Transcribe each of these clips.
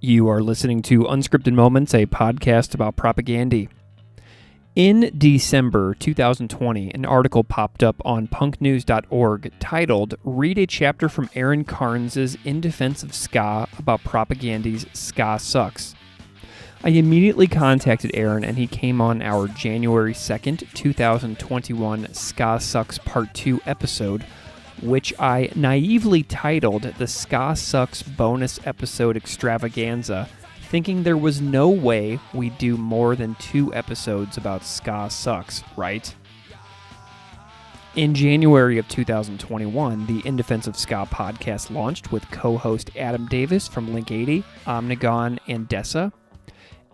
You are listening to Unscripted Moments, a podcast about propaganda. In December 2020, an article popped up on punknews.org titled, "Read a chapter from Aaron Carnes' In Defense of Ska about propaganda's Ska Sucks." I immediately contacted Aaron and he came on our January 2nd, 2021 Ska Sucks Part 2 episode, which I naively titled the Ska Sucks Bonus Episode Extravaganza, thinking there was no way we'd do more than 2 episodes about Ska Sucks, right? In January of 2021, the In Defense of Ska podcast launched with co-host Adam Davis from Link 80, Omnigon, and Dessa.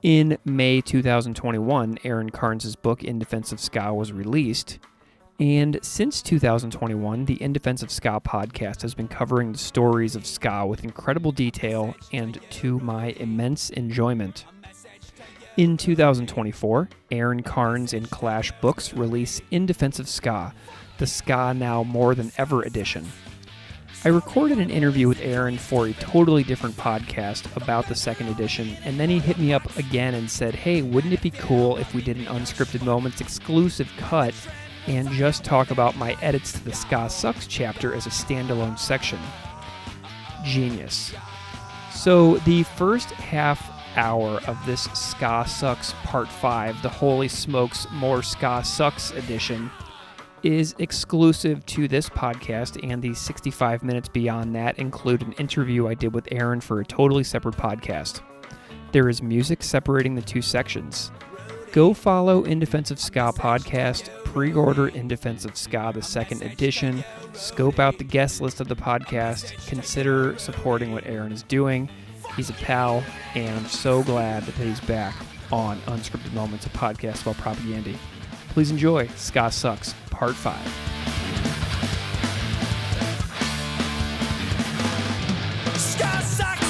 In May 2021, Aaron Carnes' book In Defense of Ska was released. And since 2021, the In Defense of Ska podcast has been covering the stories of ska with incredible detail and to my immense enjoyment. In 2024, Aaron Carnes and Clash Books release In Defense of Ska, the Ska Now More Than Ever edition. I recorded an interview with Aaron for a totally different podcast about the second edition, and then he hit me up again and said, "Hey, wouldn't it be cool if we did an Unscripted Moments exclusive cut and just talk about my edits to the Ska Sucks chapter as a standalone section?" Genius. So the first half hour of this Ska Sucks Part 5, the Holy Smokes More Ska Sucks edition, is exclusive to this podcast, and the 65 minutes beyond that include an interview I did with Aaron for a totally separate podcast. There is music separating the two sections. Go follow In Defense of Ska podcast, pre-order In Defense of Ska the second edition, scope out the guest list of the podcast, consider supporting what Aaron is doing. He's a pal, and I'm so glad that he's back on Unscripted Moments, a podcast about propaganda. Please enjoy Ska Sucks Part 5. Ska sucks!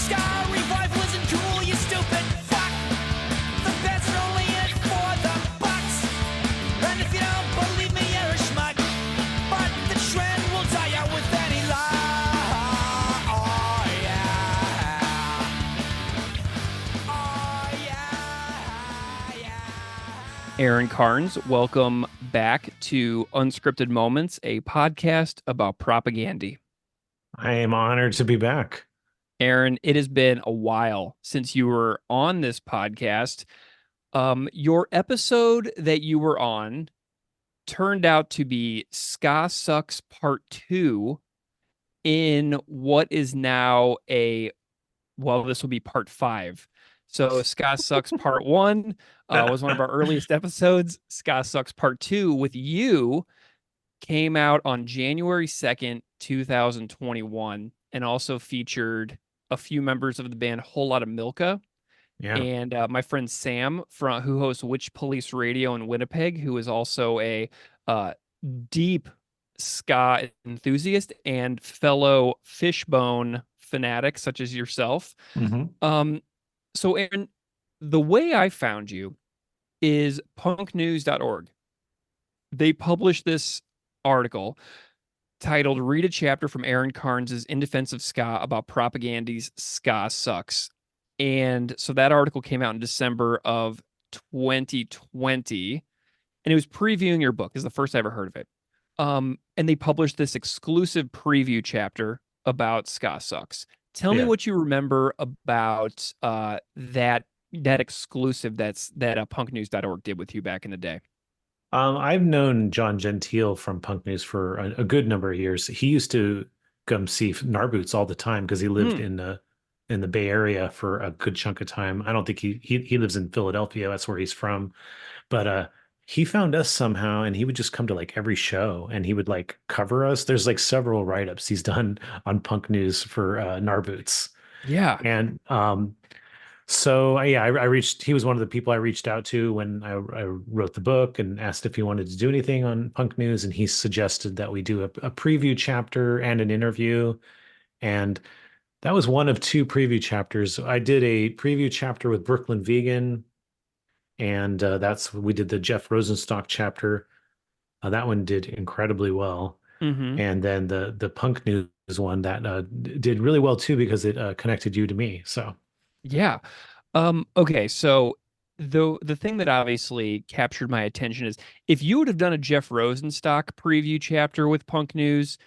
Ska revival isn't cool, you stupid fuck! The bets are only in for the bucks! And if you don't believe me, you're a schmuck! But the trend will die out with any lie! Oh yeah! Oh yeah! Aaron Carnes, welcome back to Unscripted Moments, a podcast about propaganda. I am honored to be back. Aaron, it has been a while since you were on this podcast. Your episode that you were on turned out to be Ska Sucks Part 2 in what is now this will be Part 5. So Ska Sucks Part 1 was one of our earliest episodes. Ska Sucks Part 2 with you came out on January 2nd, 2021, and also featured a few members of the band Whole Lotta Milka. Yeah. And my friend Sam, who hosts Witch Police Radio in Winnipeg, who is also a deep ska enthusiast and fellow Fishbone fanatic, such as yourself. Mm-hmm. So, Aaron, the way I found you is punknews.org. They published this article titled "Read a Chapter from Aaron Carnes' In Defense of Ska about propaganda's Ska Sucks." And so that article came out in December of 2020, and it was previewing your book. This is the first I ever heard of it. And they published this exclusive preview chapter about Ska Sucks. Tell me what you remember about that exclusive that punknews.org did with you back in the day. I've known John Gentile from Punk News for a good number of years. He used to come see Narboots all the time because he lived in the Bay Area for a good chunk of time. I don't think he lives in Philadelphia. That's where he's from. But he found us somehow, and he would just come to like every show, and he would like cover us. There's like several write-ups he's done on Punk News for Narboots. Yeah. And he was one of the people I reached out to when I wrote the book and asked if he wanted to do anything on Punk News, and he suggested that we do a preview chapter and an interview. And that was one of 2 preview chapters. I did a preview chapter with Brooklyn Vegan, and we did the Jeff Rosenstock chapter. That one did incredibly well. Mm-hmm. And then the Punk News one that did really well too, because it connected you to me. So Yeah. Okay, so the thing that obviously captured my attention is if you would have done a Jeff Rosenstock preview chapter with Punk News,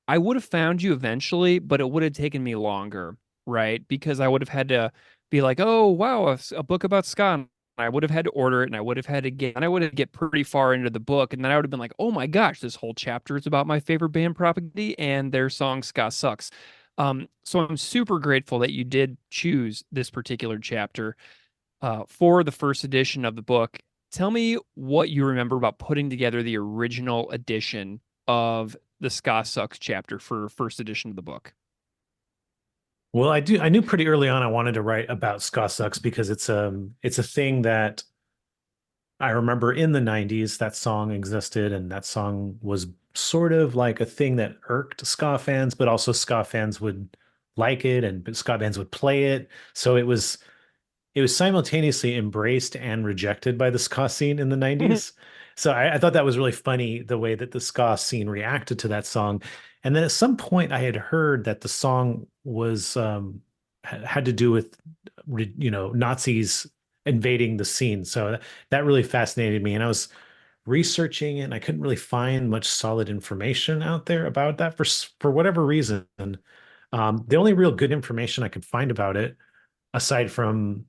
I would have found you eventually, but it would have taken me longer, right? Because I would have had to be like, oh, wow, a book about ska. And I would have had to order it and I would have had to and I would have get pretty far into the book. And then I would have been like, oh my gosh, this whole chapter is about my favorite band Propaganda and their song Ska Sucks. So I'm super grateful that you did choose this particular chapter for the first edition of the book. Tell me what you remember about putting together the original edition of the Ska Sucks chapter for first edition of the book. Well, I knew pretty early on I wanted to write about ska sucks because it's a thing that I remember in the 90s that song existed and that song was sort of like a thing that irked ska fans, but also ska fans would like it and ska bands would play it. So it was simultaneously embraced and rejected by the ska scene in the 90s. So I thought that was really funny the way that the ska scene reacted to that song. And then at some point I had heard that the song was had to do with Nazis invading the scene. So that really fascinated me. And I was researching it and I couldn't really find much solid information out there about that for whatever reason. The only real good information I could find about it, aside from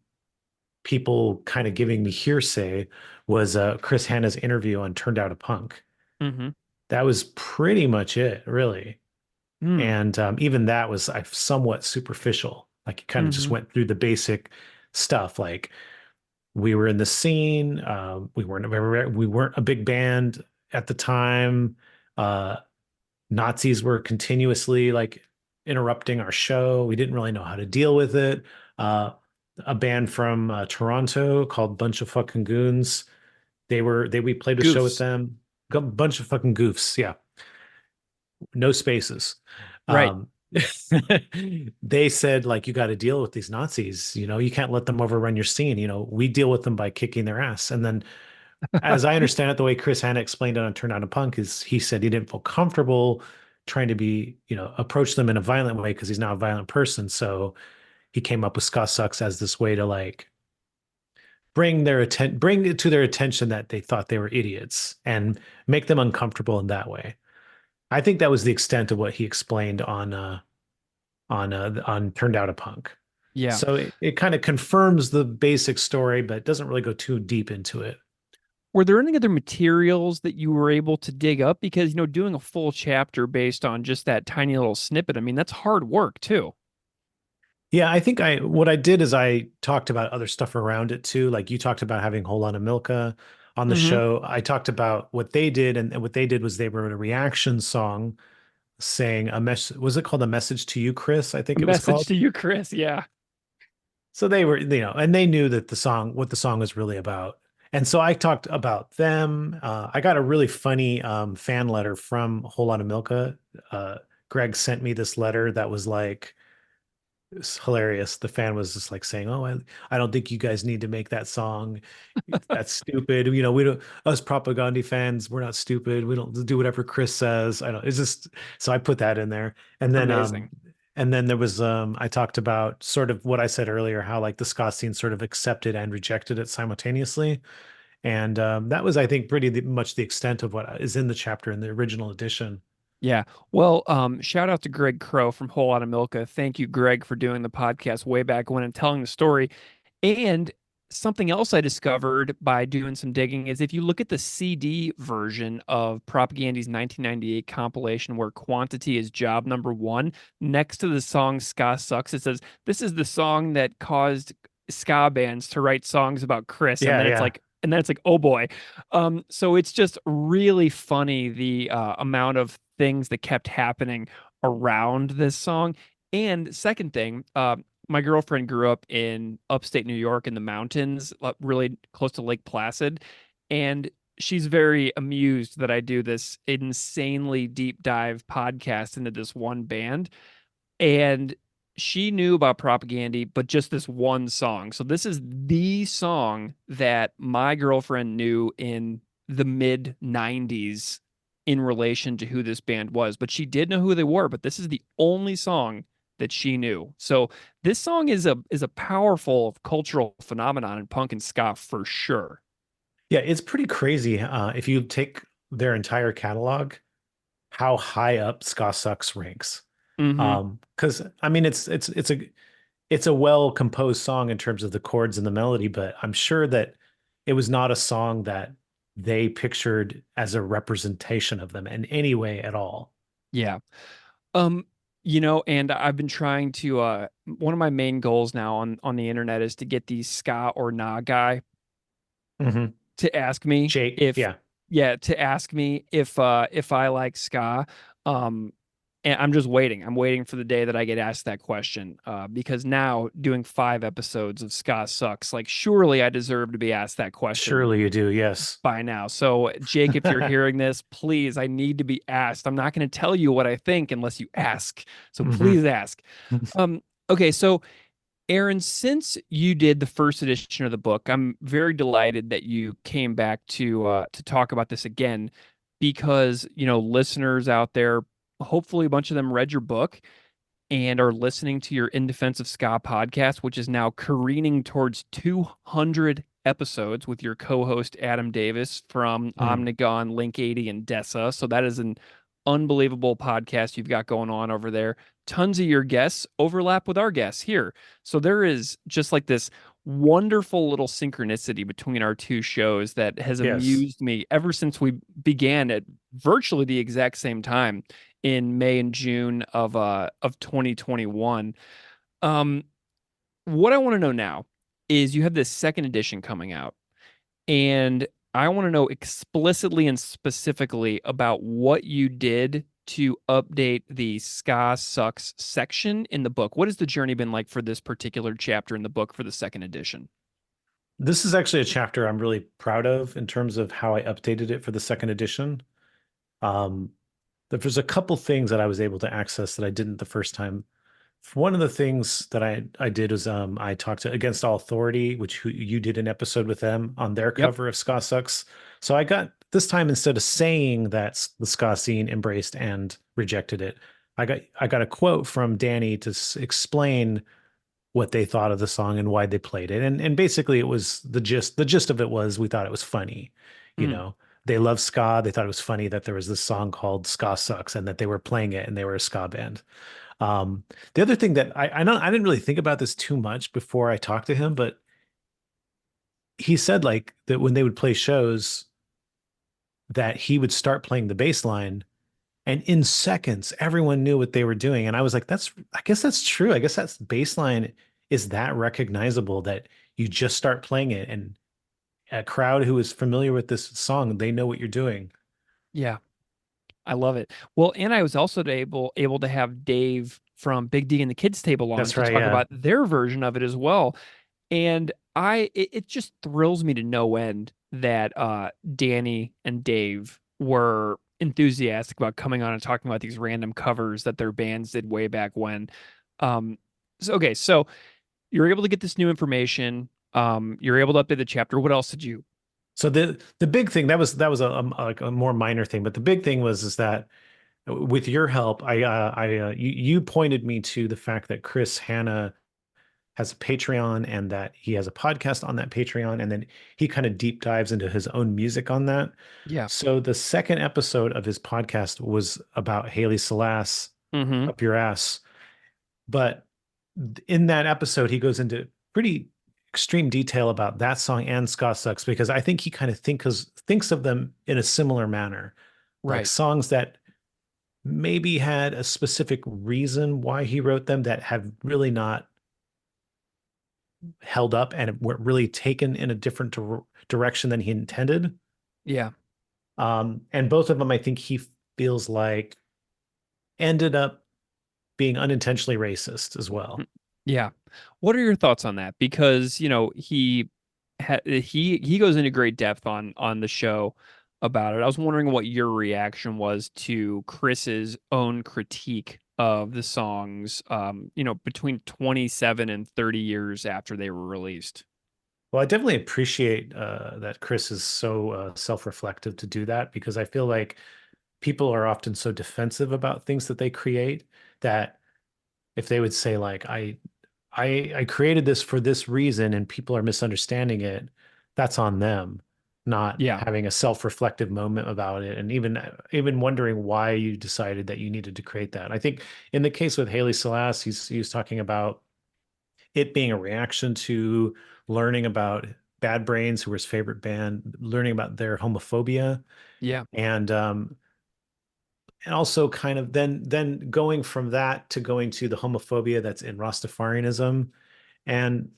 people kind of giving me hearsay, was Chris Hanna's interview on Turned Out a Punk. Mm-hmm. That was pretty much it, really. Mm. And even that was somewhat superficial. Like he kind of just Mm-hmm. went through the basic stuff, like we were in the scene. We weren't a big band at the time. Uh, Nazis were continuously like interrupting our show. We didn't really know how to deal with it. Uh, a band from Toronto called Bunch of Fucking Goons. We played a show with Goofs. them. Bunch of fucking goofs. Yeah, no spaces. Right. Um, they said like you got to deal with these Nazis. You know, you can't let them overrun your scene. You know, we deal with them by kicking their ass. And then, as I understand it, the way Chris Hanna explained it on Turn On a Punk is he said he didn't feel comfortable trying to approach them in a violent way because he's not a violent person. So he came up with Ska Sucks as this way to like bring it to their attention that they thought they were idiots and make them uncomfortable in that way. I think that was the extent of what he explained on Turned Out a Punk. Yeah. So it kind of confirms the basic story, but doesn't really go too deep into it. Were there any other materials that you were able to dig up? Because, doing a full chapter based on just that tiny little snippet, I mean, that's hard work too. Yeah, I think what I did is I talked about other stuff around it too. Like you talked about having Whole Lotta Milka on the Mm-hmm. show. I talked about what they did, and what they did was they wrote a reaction song saying a message. Was it called A Message to You, Chris? I A think it was message called. to you, Chris. Yeah. So they were, and they knew that what the song was really about. And so I talked about them. I got a really funny fan letter from Whole Lotta Milka. Greg sent me this letter that was like, it's hilarious. The fan was just like saying, "Oh, I don't think you guys need to make that song. That's stupid. We don't, us Propaganda fans, we're not stupid. We don't do whatever Chris says. I don't, it's just," so I put that in there. And then, Amazing. there was, I talked about sort of what I said earlier, how like the ska scene sort of accepted and rejected it simultaneously. And that was, I think, much the extent of what is in the chapter in the original edition. Yeah. Well, shout out to Greg Crow from Whole Lotta Milka. Thank you, Greg, for doing the podcast way back when and telling the story. And something else I discovered by doing some digging is if you look at the CD version of Propaganda's 1998 compilation where Quantity is job number one, next to the song Ska Sucks, it says, this is the song that caused ska bands to write songs about Chris. And Yeah, then it's yeah. like, oh boy. So it's just really funny the amount of things that kept happening around this song. And second thing, my girlfriend grew up in upstate New York in the mountains, really close to Lake Placid. And she's very amused that I do this insanely deep dive podcast into this one band. And she knew about Propaganda, but just this one song. So this is the song that my girlfriend knew in the mid 90s in relation to who this band was. But she did know who they were, but this is the only song that she knew. So this song is a powerful cultural phenomenon in punk and ska for sure. Yeah, it's pretty crazy. If you take their entire catalog, how high up Ska Sucks ranks. Hmm. Because I mean, it's a well composed song in terms of the chords and the melody, but I'm sure that it was not a song that they pictured as a representation of them in any way at all. Yeah. Um, and I've been trying to one of my main goals now on the internet is to get the ska or nah guy Hmm. to ask me Jake, if yeah, yeah, to ask me if I like ska. Um and I'm just waiting. I'm waiting for the day that I get asked that question. Because now doing 5 episodes of Ska Sucks, like surely I deserve to be asked that question surely you do. Yes. by now. So, Jake, if you're hearing this, please, I need to be asked. I'm not going to tell you what I think unless you ask. So Hmm. please ask. Okay, so Aaron, since you did the first edition of the book, I'm very delighted that you came back to talk about this again because, listeners out there, hopefully a bunch of them read your book and are listening to your In Defense of Ska podcast, which is now careening towards 200 episodes with your co-host Adam Davis from Mm. Omnigon, Link 80, and Dessa. So that is an unbelievable podcast you've got going on over there. Tons of your guests overlap with our guests here. So there is just like this wonderful little synchronicity between our two shows that has Yes. amused me ever since we began at virtually the exact same time in May and June of 2021. Um, what I want to know now is you have this second edition coming out, and I want to know explicitly and specifically about what you did to update the Ska Sucks section in the book. What has the journey been like for this particular chapter in the book for the second edition? This is actually a chapter I'm really proud of in terms of how I updated it for the second edition. Um, there's a couple things that I was able to access that I didn't the first time. One of the things that I did was I talked to Against All Authority, which you did an episode with them on their Yep. cover of Ska Sucks. So I got this time, instead of saying that the ska scene embraced and rejected it, I got a quote from Danny to explain what they thought of the song and why they played it. And basically it was the gist of it was we thought it was funny. You Mm, know, they love ska. They thought it was funny that there was this song called Ska Sucks and that they were playing it and they were a ska band. Um, the other thing that I know I didn't really think about this too much before I talked to him, but he said like that when they would play shows that he would start playing the bass line and in seconds everyone knew what they were doing. And I was like, I guess that's true. I guess that's bass line is that recognizable that you just start playing it and a crowd who is familiar with this song, they know what you're doing. yeah. I love it. Well, and I was also able to have Dave from Big D and the Kids Table on That's to right. talk Yeah. about their version of it as well. And it just thrills me to no end that Danny and Dave were enthusiastic about coming on and talking about these random covers that their bands did way back when. Um, so you're able to get this new information. You're able to update the chapter. What else did you? So the big thing that was like a more minor thing, but the big thing was is that with your help, you pointed me to the fact that Chris Hanna has a Patreon and that he has a podcast on that Patreon, and then he kind of deep dives into his own music on that. Yeah. So the second episode of his podcast was about Haley Selassie Mm-hmm. up your ass, but in that episode he goes into pretty extreme detail about that song and Ska Sucks because I think he kind of thinks of them in a similar manner, like Right. songs that maybe had a specific reason why he wrote them that have really not held up and were really taken in a different direction than he intended. Yeah. And both of them, I think he feels like ended up being unintentionally racist as well. Mm, yeah. What are your thoughts on that? Because, he goes into great depth on the show about it. I was wondering what your reaction was to Chris's own critique of the songs between 27 and 30 years after they were released. Well, I definitely appreciate that Chris is so self-reflective to do that because I feel like people are often so defensive about things that they create that if they would say like I created this for this reason and people are misunderstanding it, that's on them, not Yeah. having a self-reflective moment about it and even wondering why you decided that you needed to create that. I think in the case with Haley Selassie, he was talking about it being a reaction to learning about Bad Brains, who were his favorite band, learning about their homophobia, Yeah. and also kind of then going from that to going to the homophobia that's in Rastafarianism. And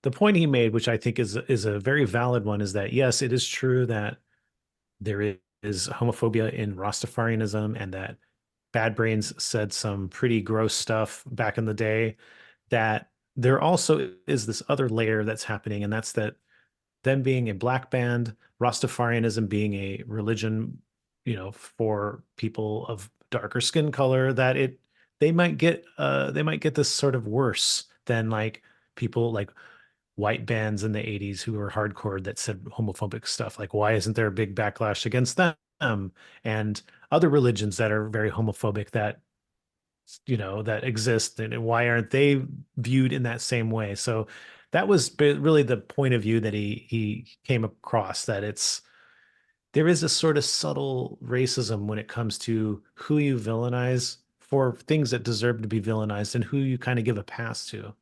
the point he made, which I think is a very valid one, is that yes, it is true that there is homophobia in Rastafarianism, and that Bad Brains said some pretty gross stuff back in the day. That there also is this other layer that's happening, and that's that them being a black band, Rastafarianism being a religion, for people of darker skin color, that they might get this sort of worse than like people like white bands in the 80s who were hardcore that said homophobic stuff. Like, why isn't there a big backlash against them? And other religions that are very homophobic that that exist, and why aren't they viewed in that same way? So that was really the point of view that he came across, that there is a sort of subtle racism when it comes to who you villainize for things that deserve to be villainized and who you kind of give a pass to.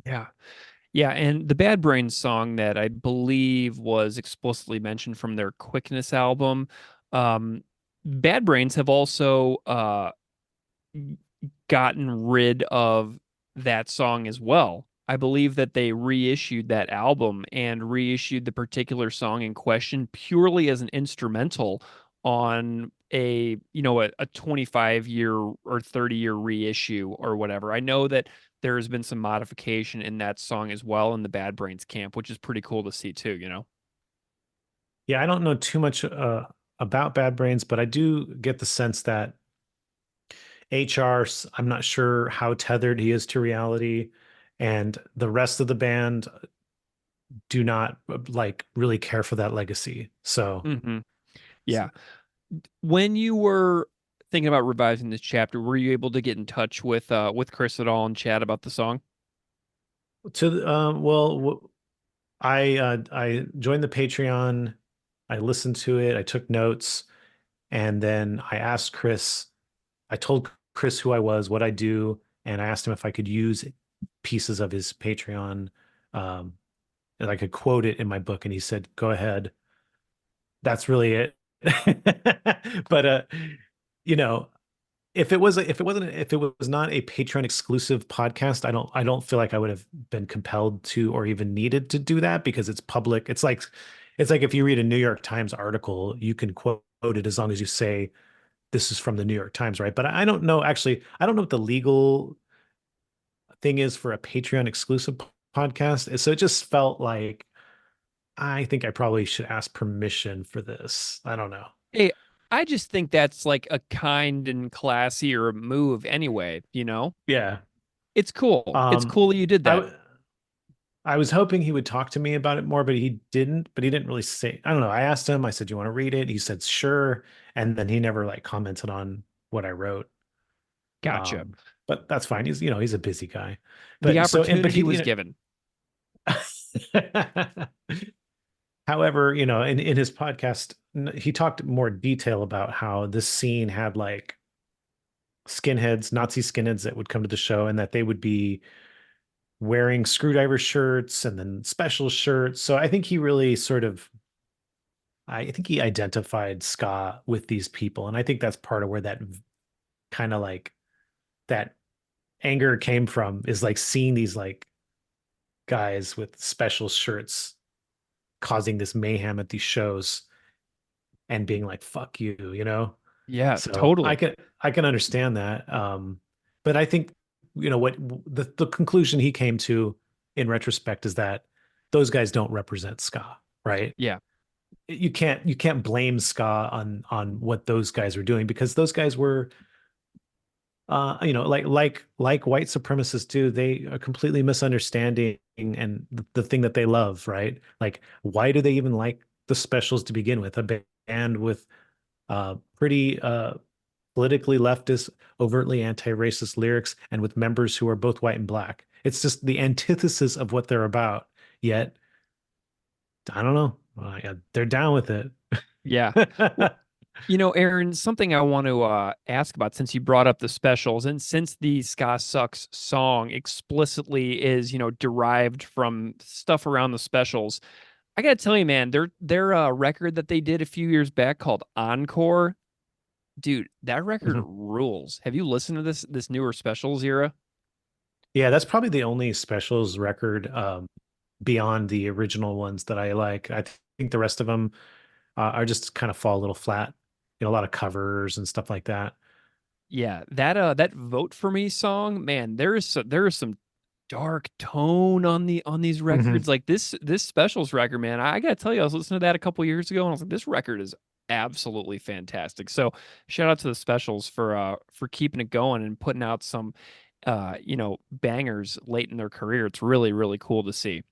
Yeah. Yeah, and the Bad Brains song that I believe was explicitly mentioned from their Quickness album, um, Bad Brains have also gotten rid of that song as well. I believe that they reissued that album and reissued the particular song in question purely as an instrumental on a 25-year or 30-year reissue or whatever. I know that there has been some modification in that song as well in the Bad Brains camp, which is pretty cool to see too. Yeah, I don't know too much about Bad Brains, but I do get the sense that HR, I'm not sure how tethered he is to reality, and the rest of the band do not like really care for that legacy. So Hmm. Yeah. When you were thinking about revising this chapter, were you able to get in touch with Chris at all and chat about the song? I joined the Patreon, I listened to it, I took notes, and then I asked Chris. I told Chris who I was, what I do, and I asked him if I could use pieces of his Patreon, um, and I could quote it in my book, and he said, "Go ahead." That's really it. But you know, if it was not a Patreon exclusive podcast, I don't feel like I would have been compelled to or even needed to do that, because it's public. It's like if you read a New York Times article, you can quote it as long as you say this is from the New York Times, right? But I don't know, actually, I don't know what the legal thing is for a Patreon exclusive podcast. So it just felt like I think I probably should ask permission for this. I don't know. Hey, I just think that's like a kind and classier move anyway. Yeah. It's cool. It's Um, cool that you did I that. w- I was hoping he would talk to me about it more, but he didn't. But he didn't really say. I don't know. I asked him. I said, "You want to read it?" He said, "Sure," and then he never like commented on what I wrote. Gotcha. Um, but that's fine. He's a busy guy. The But so and but opportunity he was given. However, in his podcast, he talked more detail about how this scene had like skinheads, Nazi skinheads that would come to the show, and that they would be wearing screwdriver shirts and then special shirts. So I think he identified ska with these people. And I think that's part of where that kind of like that anger came from, is like seeing these like guys with special shirts causing this mayhem at these shows and being like, fuck you. Yeah, So I totally. can I can understand that. But I think what the conclusion he came to in retrospect is that those guys don't represent ska, right? Yeah. You can't blame ska on what those guys were doing, because those guys were like white supremacists do. They are completely misunderstanding and the thing that they love, right? Like, why do they even like the Specials to begin with? A band with pretty politically leftist, overtly anti-racist lyrics, and with members who are both white and black. It's just the antithesis of what they're about. Yet, I don't know. Yeah, they're down with it. Yeah. Well, Aaron, something I want to ask about since you brought up the specials and since the Ska Sucks song explicitly is, derived from stuff around the specials. I gotta tell you, man, their record that they did a few years back called Encore, dude, that record Mhm. rules. Have you listened to this newer specials era? Yeah, that's probably the only specials record beyond the original ones that I like. I think the rest of them are just kind of fall a little flat. A lot of covers and stuff like that. Yeah, that Vote for Me song, man, there is some dark tone on these Mhm. records. Like this specials record, man. I gotta tell you, I was listening to that a couple years ago, and I was like, this record is absolutely fantastic. So shout out to the specials for keeping it going and putting out some bangers late in their career. It's really, really cool to see.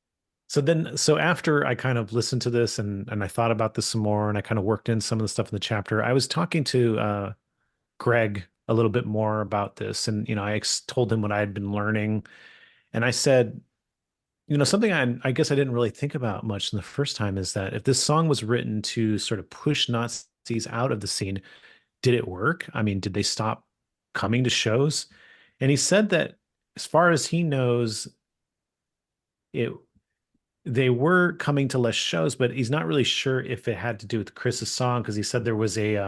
So after I kind of listened to this and I thought about this some more and I kind of worked in some of the stuff in the chapter, I was talking to Greg a little bit more about this, and told him what I had been learning, and I said, something I guess I didn't really think about much in the first time is that if this song was written to sort of push Nazis out of the scene, did it work? I mean, did they stop coming to shows? And he said that as far as he knows, it they were coming to less shows, but he's not really sure if it had to do with Chris's song because he said there was a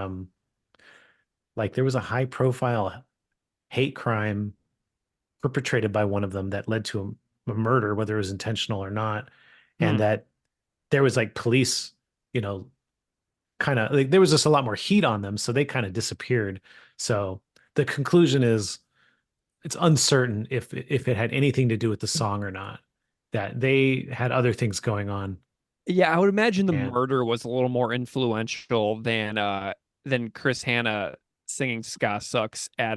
high profile hate crime perpetrated by one of them that led to a murder, whether it was intentional or not, and Hmm. that there was like police, you know, kind of like there was just a lot more heat on them, so they kind of disappeared. So the conclusion is it's uncertain if it had anything to do with the song or not. That they had other things going on, Yeah, I would imagine the and murder was a little more influential than Chris Hanna singing Ska Sucks at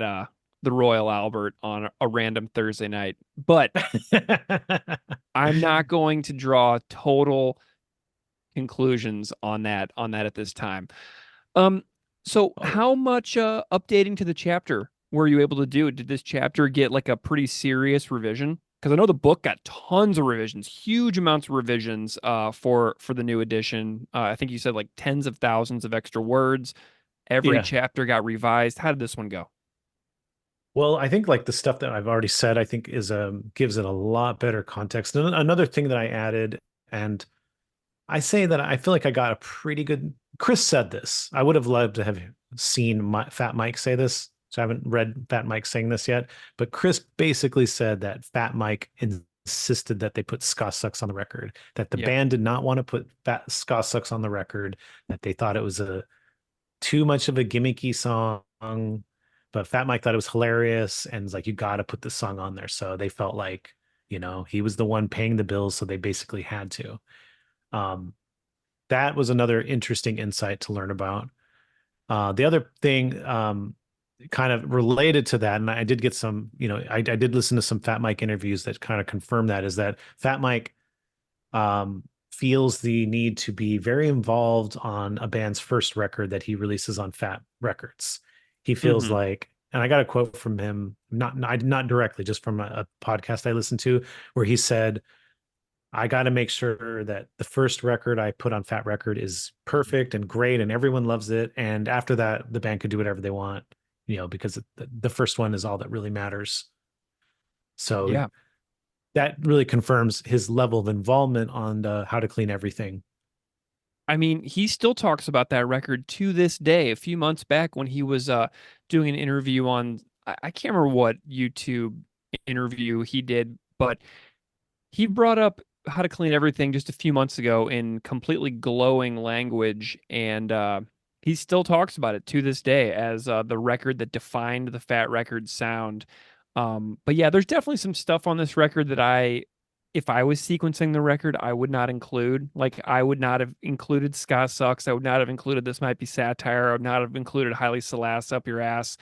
the Royal Albert on a random Thursday night. But I'm not going to draw total conclusions on that at this time. Um, so oh how much updating to the chapter were you able to do? Did this chapter get like a pretty serious revision? Because I know the book got tons of revisions, huge amounts of revisions for the new edition. I think you said like tens of thousands of extra words. Every yeah. chapter got revised. How did this one go? Well, I think like the stuff that I've already said, I think is gives it a lot better context. And another thing that I added, and I say that I feel like I got a pretty good. Chris said this. I would have loved to have seen Fat Mike say this. So I haven't read Fat Mike saying this yet. But Chris basically said that Fat Mike insisted that they put Ska Sucks on the record. That the Yeah. band did not want to put Fat Ska Sucks on the record. That they thought it was a too much of a gimmicky song. But Fat Mike thought it was hilarious and was like, you got to put this song on there. So they felt like, he was the one paying the bills. So they basically had to. Um, that was another interesting insight to learn about. The other thing, kind of related to that, and I did get some, I did listen to some Fat Mike interviews that kind of confirm that, is that Fat Mike feels the need to be very involved on a band's first record that he releases on Fat Records. He feels Hmm. like, and I got a quote from him, not directly, just from a podcast I listened to, where he said, I got to make sure that the first record I put on Fat Record is perfect and great and everyone loves it. And after that, the band could do whatever they want, because the first one is all that really matters. So Yeah. that really confirms his level of involvement on How to Clean Everything. I mean, he still talks about that record to this day. A few months back when he was doing an interview on, I can't remember what YouTube interview he did, but he brought up How to Clean Everything just a few months ago in completely glowing language, and he still talks about it to this day as the record that defined the Fat Record sound. But yeah, there's definitely some stuff on this record that if I was sequencing the record, I would not include. Like, I would not have included Ska Sucks. I would not have included This Might Be Satire. I would not have included Highly Salass Up Your Ass.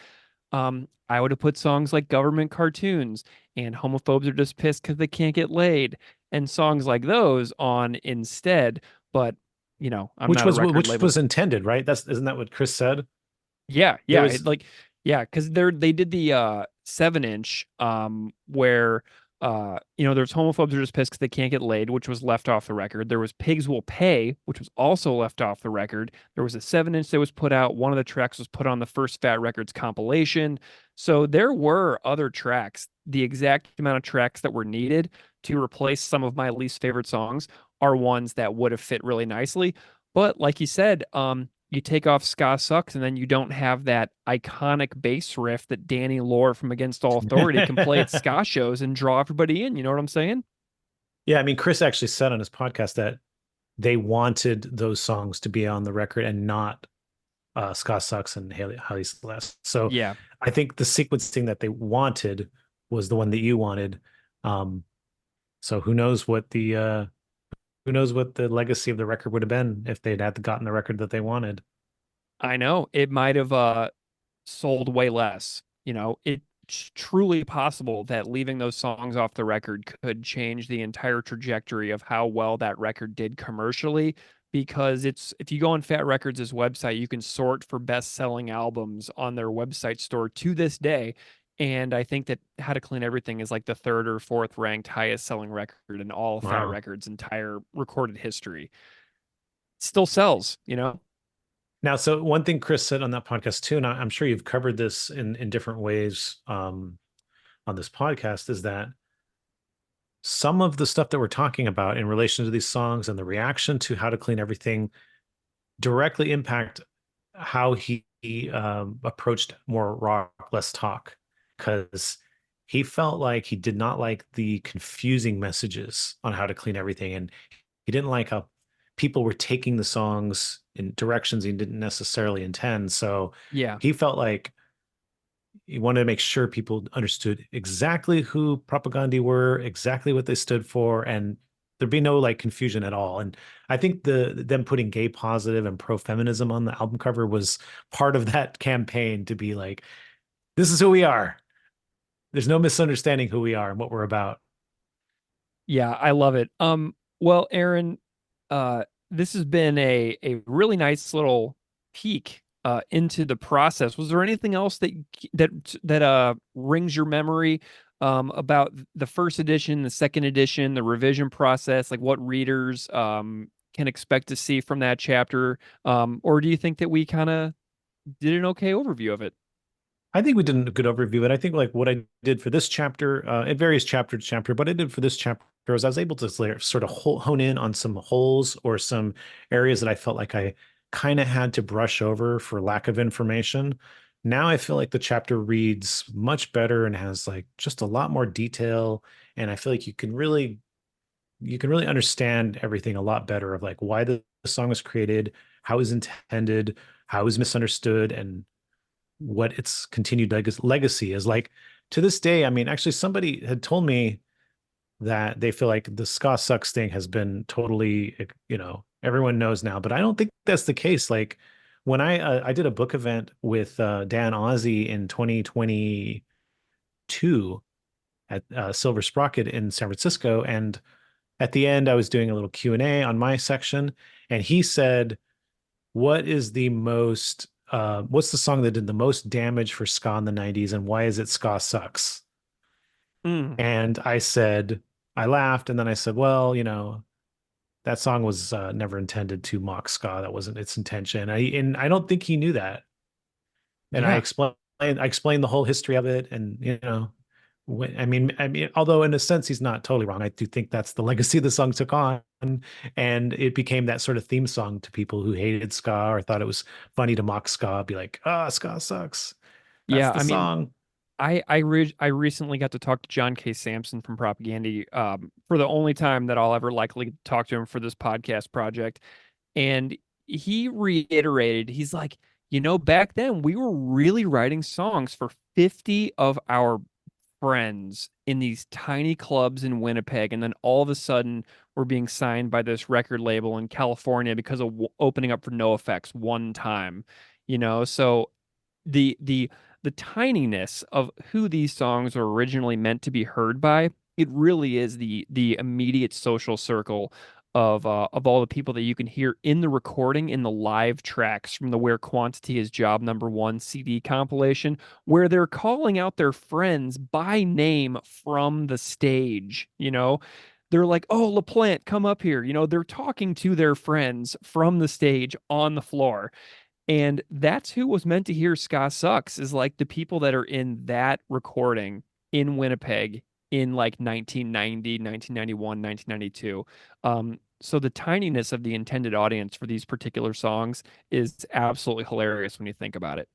I would have put songs like Government Cartoons and Homophobes Are Just Pissed Because They Can't Get Laid and songs like those on instead. But, I'm which not a was record which label. was intended, right? Isn't that what Chris said? Yeah, There yeah, was yeah, because they did the 7 inch where there's homophobes are just pissed because they can't get laid, which was left off the record. There was Pigs Will Pay, which was also left off the record. There was a 7 inch that was put out. One of the tracks was put on the first Fat Records compilation. So there were other tracks. The exact amount of tracks that were needed to replace some of my least favorite songs are ones that would have fit really nicely. But like you said, you take off Ska Sucks, and then you don't have that iconic bass riff that Danny Lore from Against All Authority can play at ska shows and draw everybody in. You know what I'm saying? Yeah, I mean, Chris actually said on his podcast that they wanted those songs to be on the record and not Scott Sucks and Haley Celeste. So Yeah, I think the sequencing that they wanted was the one that you wanted. Um, so who knows what the legacy of the record would have been if they'd had gotten the record that they wanted. I know. It might have sold way less. It's truly possible that leaving those songs off the record could change the entire trajectory of how well that record did commercially. Because if you go on Fat Records' website, you can sort for best-selling albums on their website store to this day. And I think that How to Clean Everything is like the third or fourth ranked highest selling record in all of Fat Wow. Records' entire recorded history. It still sells. Now, so one thing Chris said on that podcast too, and I'm sure you've covered this in different ways on this podcast, is that some of the stuff that we're talking about in relation to these songs and the reaction to How to Clean Everything directly impact how he approached more rock, less talk, because he felt like he did not like the confusing messages on How to Clean Everything, and he didn't like how people were taking the songs in directions he didn't necessarily intend. So Yeah. he felt like he wanted to make sure people understood exactly who Propaganda were, exactly what they stood for, and there'd be no like confusion at all. And I think them putting gay positive and pro feminism on the album cover was part of that campaign to be like, this is who we are. There's no misunderstanding who we are and what we're about. Yeah, I love it. Well, Aaron, this has been a really nice little peek into the process. Was there anything else that rings your memory about the first edition, the second edition, the revision process, like what readers can expect to see from that chapter? Or do you think that we kind of did an okay overview of it? I think we did a good overview, but I think like what I did for this chapter, it varies chapter to chapter, but I did for this chapter was I was able to sort of hone in on some holes or some areas that I felt like I kind of had to brush over for lack of information. Now I feel like the chapter reads much better and has like just a lot more detail, and I feel like you can really understand everything a lot better of like why the song was created, how it was intended, how it was misunderstood, and what its continued legacy is. Like to this day, I mean, actually somebody had told me that they feel like the Ska Sucks thing has been totally, everyone knows now, but I don't think that's the case. Like when I did a book event with Dan Ozzie in 2022 at Silver Sprocket in San Francisco, and at the end I was doing a little Q&A on my section, and he said, what's the song that did the most damage for ska in the 90s, and why is it Ska Sucks? Mm. And I laughed, and then I said, well, that song was never intended to mock ska. That wasn't its intention. And I don't think he knew that. And Yeah. I explained the whole history of it, and I mean, although in a sense he's not totally wrong, I do think that's the legacy the song took on, and it became that sort of theme song to people who hated ska or thought it was funny to mock ska, be like, "Ah, ska sucks." That's Yeah, the I mean, song. I recently got to talk to John K. Sampson from Propaganda for the only time that I'll ever likely talk to him for this podcast project. And he reiterated, he's like, back then we were really writing songs for 50 of our friends in these tiny clubs in Winnipeg. And then all of a sudden we're being signed by this record label in California because of opening up for NoFX one time, So the tininess of who these songs are originally meant to be heard by, it really is the immediate social circle of all the people that you can hear in the recording, in the live tracks from the Where Quantity is Job Number One CD compilation, where they're calling out their friends by name from the stage. They're like, "Oh, LaPlante, come up here." They're talking to their friends from the stage on the floor. And that's who was meant to hear Ska Sucks, is like the people that are in that recording in Winnipeg in like 1990, 1991, 1992. So the tininess of the intended audience for these particular songs is absolutely hilarious when you think about it.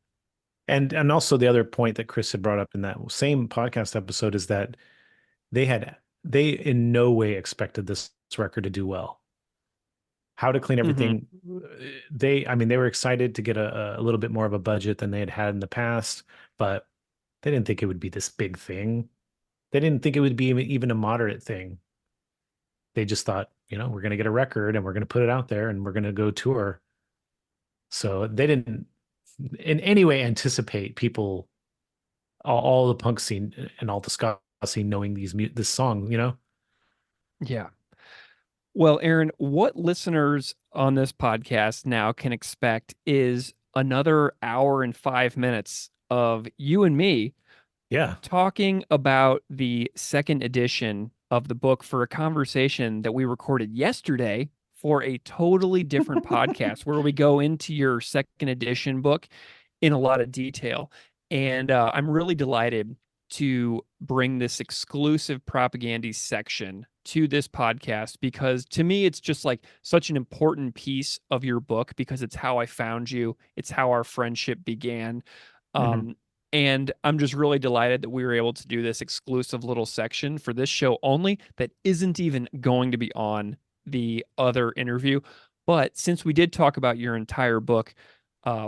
And also the other point that Chris had brought up in that same podcast episode is that they in no way expected this record to do well. How to Clean Everything. They were excited to get a little bit more of a budget than they had in the past, but they didn't think it would be this big thing. They didn't think it would be even a moderate thing. They just thought, we're going to get a record and we're going to put it out there and we're going to go tour. So they didn't in any way anticipate people, all the punk scene and all the ska scene knowing this song, Yeah. Well, Aaron, what listeners on this podcast now can expect is another hour and 5 minutes of you and me talking about the second edition of the book for a conversation that we recorded yesterday for a totally different podcast where we go into your second edition book in a lot of detail. And I'm really delighted to bring this exclusive Propagandy section to this podcast, because to me, it's just like such an important piece of your book, because it's how I found you. It's how our friendship began. And I'm just really delighted that we were able to do this exclusive little section for this show only that isn't even going to be on the other interview. But since we did talk about your entire book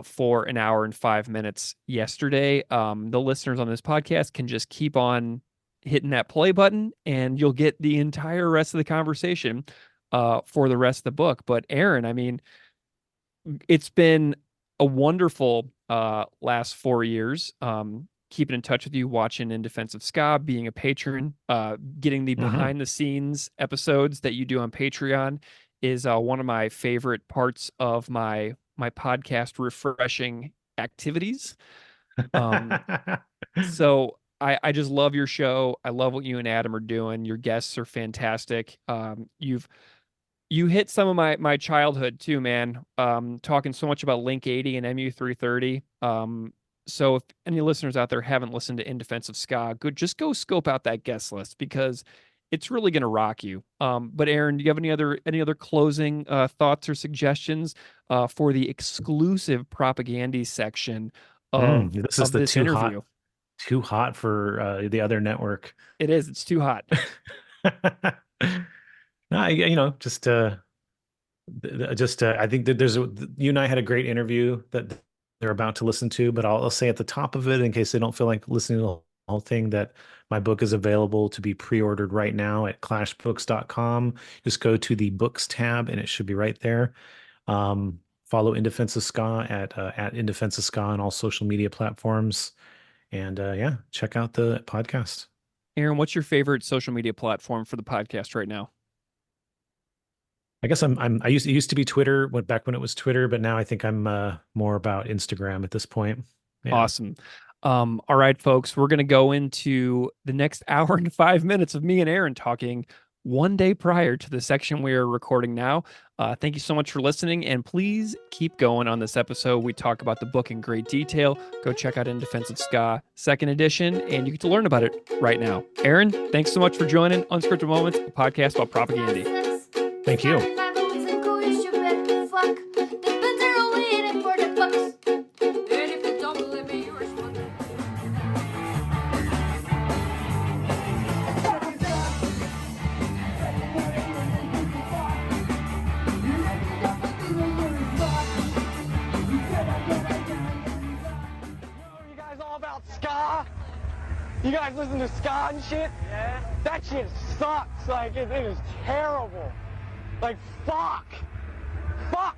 for an hour and 5 minutes yesterday, the listeners on this podcast can just keep on hitting that play button and you'll get the entire rest of the conversation for the rest of the book. But Aaron, it's been a wonderful last 4 years, keeping in touch with you, watching In Defense of Ska, being a patron, getting the behind the scenes episodes that you do on Patreon is one of my favorite parts of my podcast refreshing activities. So I just love your show. I love what you and Adam are doing. Your guests are fantastic. You hit some of my childhood too, man. Talking so much about Link 80 and MU330. So if any listeners out there haven't listened to In Defense of Ska, just go scope out that guest list, because it's really going to rock you. But Aaron, do you have any other closing thoughts or suggestions for the exclusive Propagandy section of this interview? Too hot for the other network. It is. It's too hot. No, I think that you and I had a great interview that they're about to listen to, but I'll say at the top of it, in case they don't feel like listening to the whole thing, that my book is available to be pre-ordered right now at clashbooks.com. Just go to the books tab and it should be right there. Follow In Defense of Ska at In Defense of Ska on all social media platforms. And check out the podcast. Aaron, what's your favorite social media platform for the podcast right now? I guess it used to be Twitter, back when it was Twitter, but now I think I'm more about Instagram at this point. Yeah. Awesome. All right, folks, we're going to go into the next hour and 5 minutes of me and Aaron talking one day prior to the section we are recording now. Thank you so much for listening, and please keep going on this episode. We talk about the book in great detail. Go check out In Defense of Ska, second edition, and you get to learn about it right now. Aaron, thanks so much for joining Unscripted Moments, a podcast about Propagandy. Thank you. You guys listen to ska and shit? Yeah. That shit sucks. Like, it is terrible. Like, fuck. Fuck.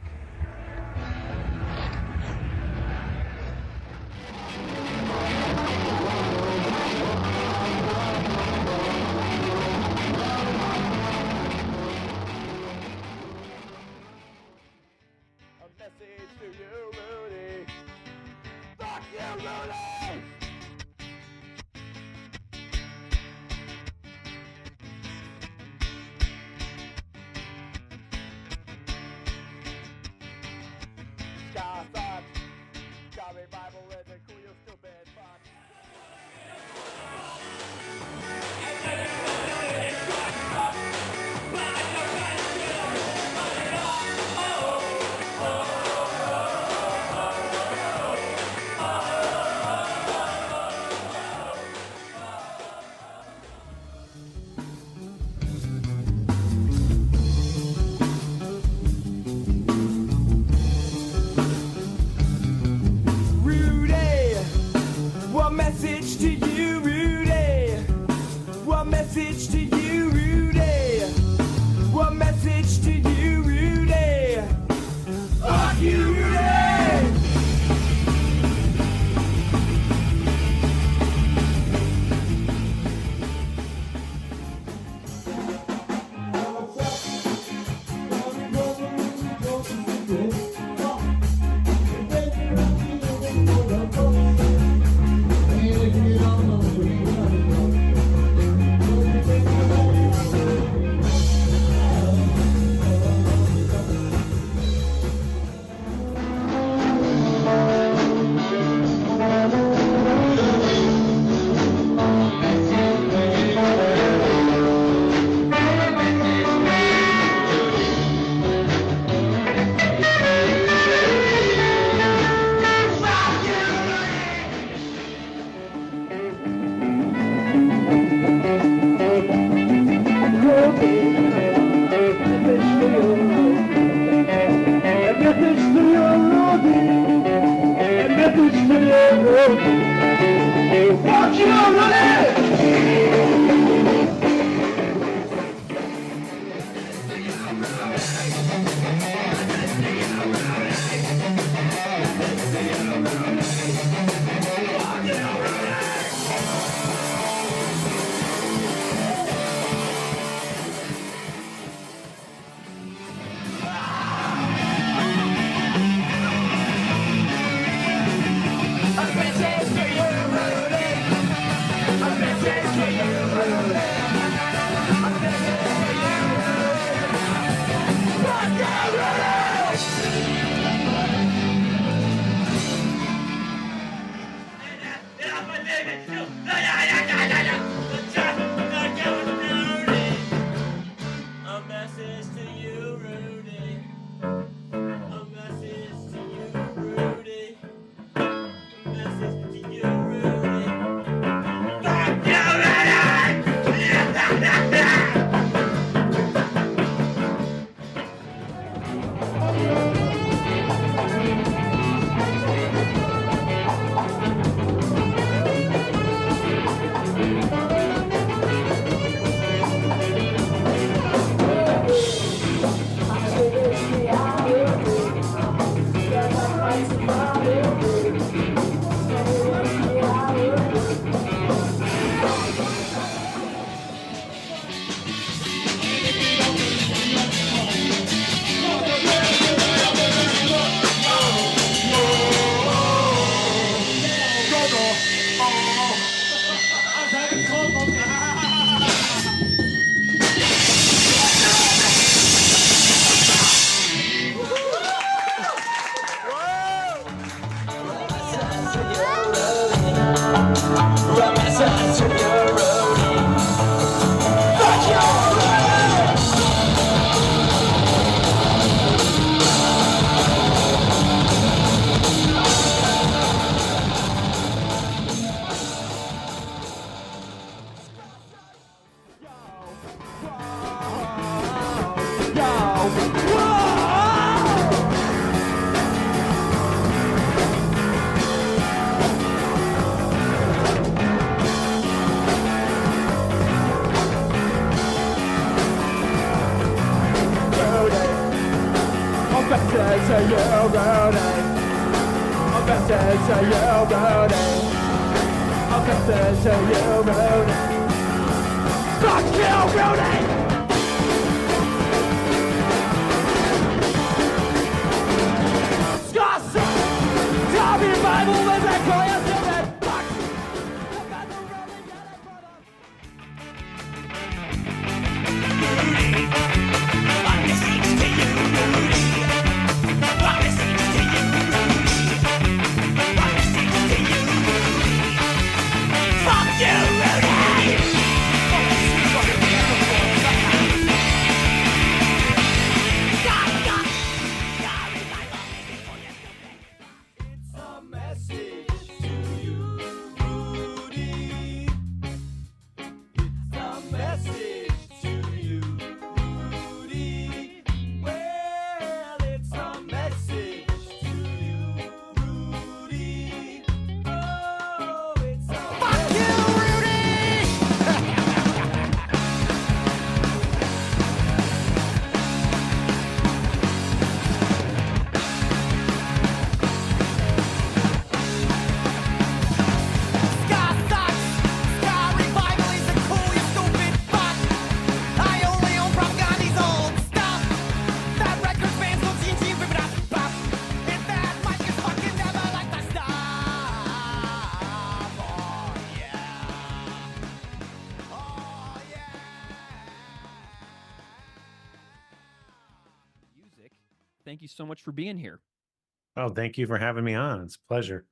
message to you, Rudy? What message to you, Rudy? Fuck you, Rudy! Fuck you, Rudy! Thank you so much for being here. Oh, thank you for having me on. It's a pleasure.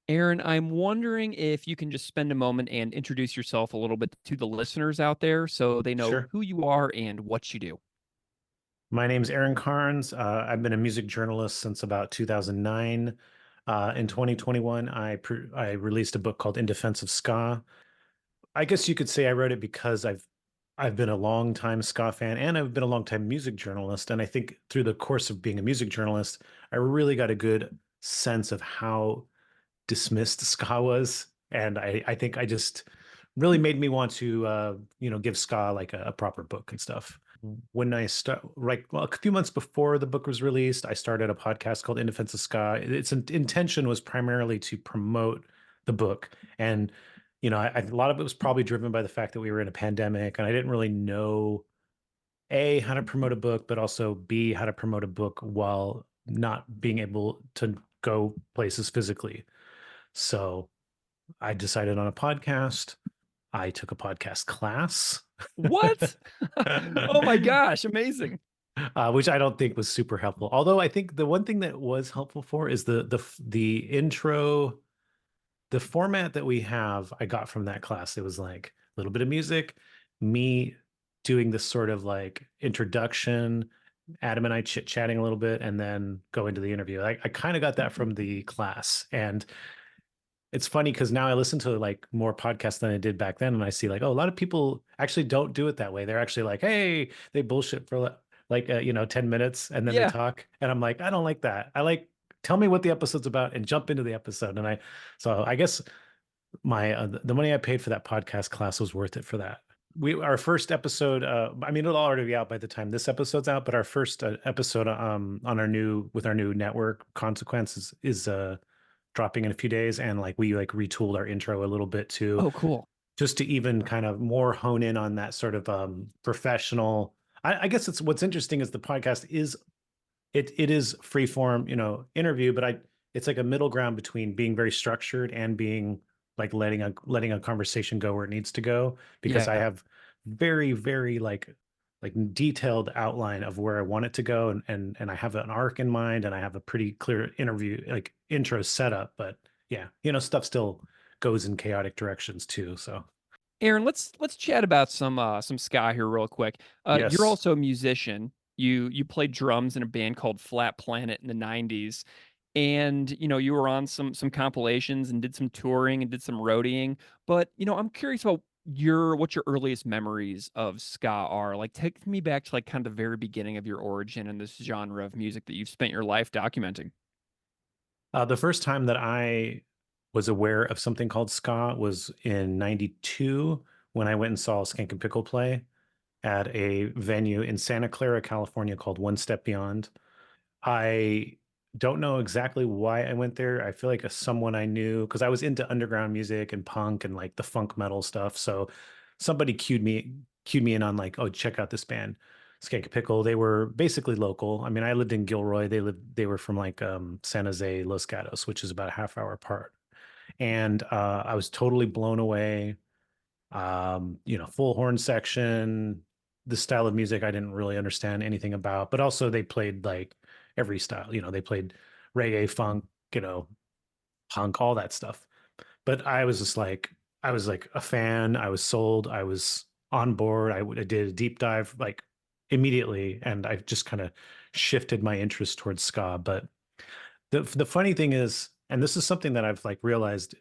Aaron, I'm wondering if you can just spend a moment and introduce yourself a little bit to the listeners out there so they know Sure. who you are and what you do. My name's Aaron Carnes. I've been a music journalist since about 2009. In 2021, I released a book called In Defense of Ska. I guess you could say I wrote it because I've been a long time ska fan and I've been a long time music journalist. And I think through the course of being a music journalist, I really got a good sense of how dismissed ska was. And I think I just really made me want to give ska like a proper book and stuff. When I start well, a few months before the book was released, I started a podcast called In Defense of Ska. Its intention was primarily to promote the book. And a lot of it was probably driven by the fact that we were in a pandemic and I didn't really know A, how to promote a book, but also B, how to promote a book while not being able to go places physically. So I decided on a podcast. I took a podcast class. What? Oh my gosh, amazing. Which I don't think was super helpful. Although I think the one thing that was helpful for is the intro, the format that we have. I got from that class. It was like a little bit of music, me doing this sort of like introduction, Adam and I chit-chatting a little bit, and then go into the interview. I kind of got that from the class, and it's funny because now I listen to like more podcasts than I did back then, and I see like, oh, a lot of people actually don't do it that way. They're actually like, hey, they bullshit for like 10 minutes and then they Yeah. talk, and I'm like, I don't like that. I like tell me what the episode's about and jump into the episode. And I guess my the money I paid for that podcast class was worth it for that. Our first episode, I mean, it'll already be out by the time this episode's out, but our first episode on our new network Consequences is dropping in a few days, and like we like retooled our intro a little bit too, Oh, cool. just to even kind of more hone in on that sort of professional. I guess it's what's interesting is the podcast is it is free form, interview, but it's like a middle ground between being very structured and being like letting a conversation go where it needs to go, because I Yeah. have very, very like detailed outline of where I want it to go, and I have an arc in mind, and I have a pretty clear interview like intro setup. But yeah, stuff still goes in chaotic directions too. So Aaron, let's chat about some ska here real quick. You're yes. also a musician. You played drums in a band called Flat Planet in the 90s. And you were on some compilations and did some touring and did some roadieing. But I'm curious about what your earliest memories of ska are. Like, take me back to like kind of the very beginning of your origin in this genre of music that you've spent your life documenting. The first time that I was aware of something called ska was in '92 when I went and saw Skank and Pickle play at a venue in Santa Clara, California called One Step Beyond. I don't know exactly why I went there. I feel like someone I knew, because I was into underground music and punk and like the funk metal stuff. So somebody cued me in on like, oh, check out this band, Skank Pickle. They were basically local. I mean, I lived in Gilroy. They were from like San Jose, Los Gatos, which is about a half hour apart. And I was totally blown away. Full horn section, the style of music I didn't really understand anything about, but also they played like every style. They played reggae, funk, punk, all that stuff. But I was like a fan. I was sold. I was on board. I did a deep dive like immediately, and I just kind of shifted my interest towards ska. But the funny thing is, and this is something that I've like realized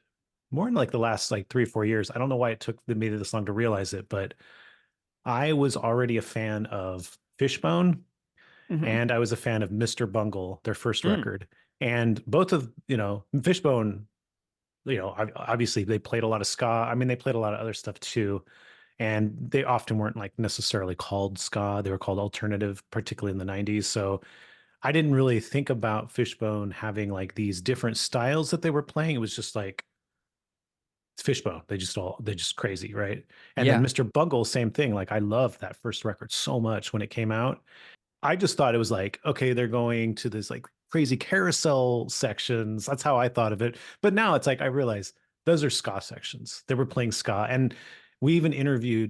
more in like the last like 3 or 4 years. I don't know why it took me this long to realize it, but I was already a fan of Fishbone, Hmm. and I was a fan of Mr. Bungle, their first record. And both of, Fishbone, obviously they played a lot of ska. I mean, they played a lot of other stuff too. And they often weren't like necessarily called ska. They were called alternative, particularly in the 90s. So I didn't really think about Fishbone having like these different styles that they were playing. It was just like it's Fishbone. They're just crazy, right? And then Yeah. Mr. Bungle, same thing. Like I loved that first record so much when it came out. I just thought it was like, okay, they're going to this like crazy carousel sections. That's how I thought of it. But now it's like I realize those are ska sections. They were playing ska. And we even interviewed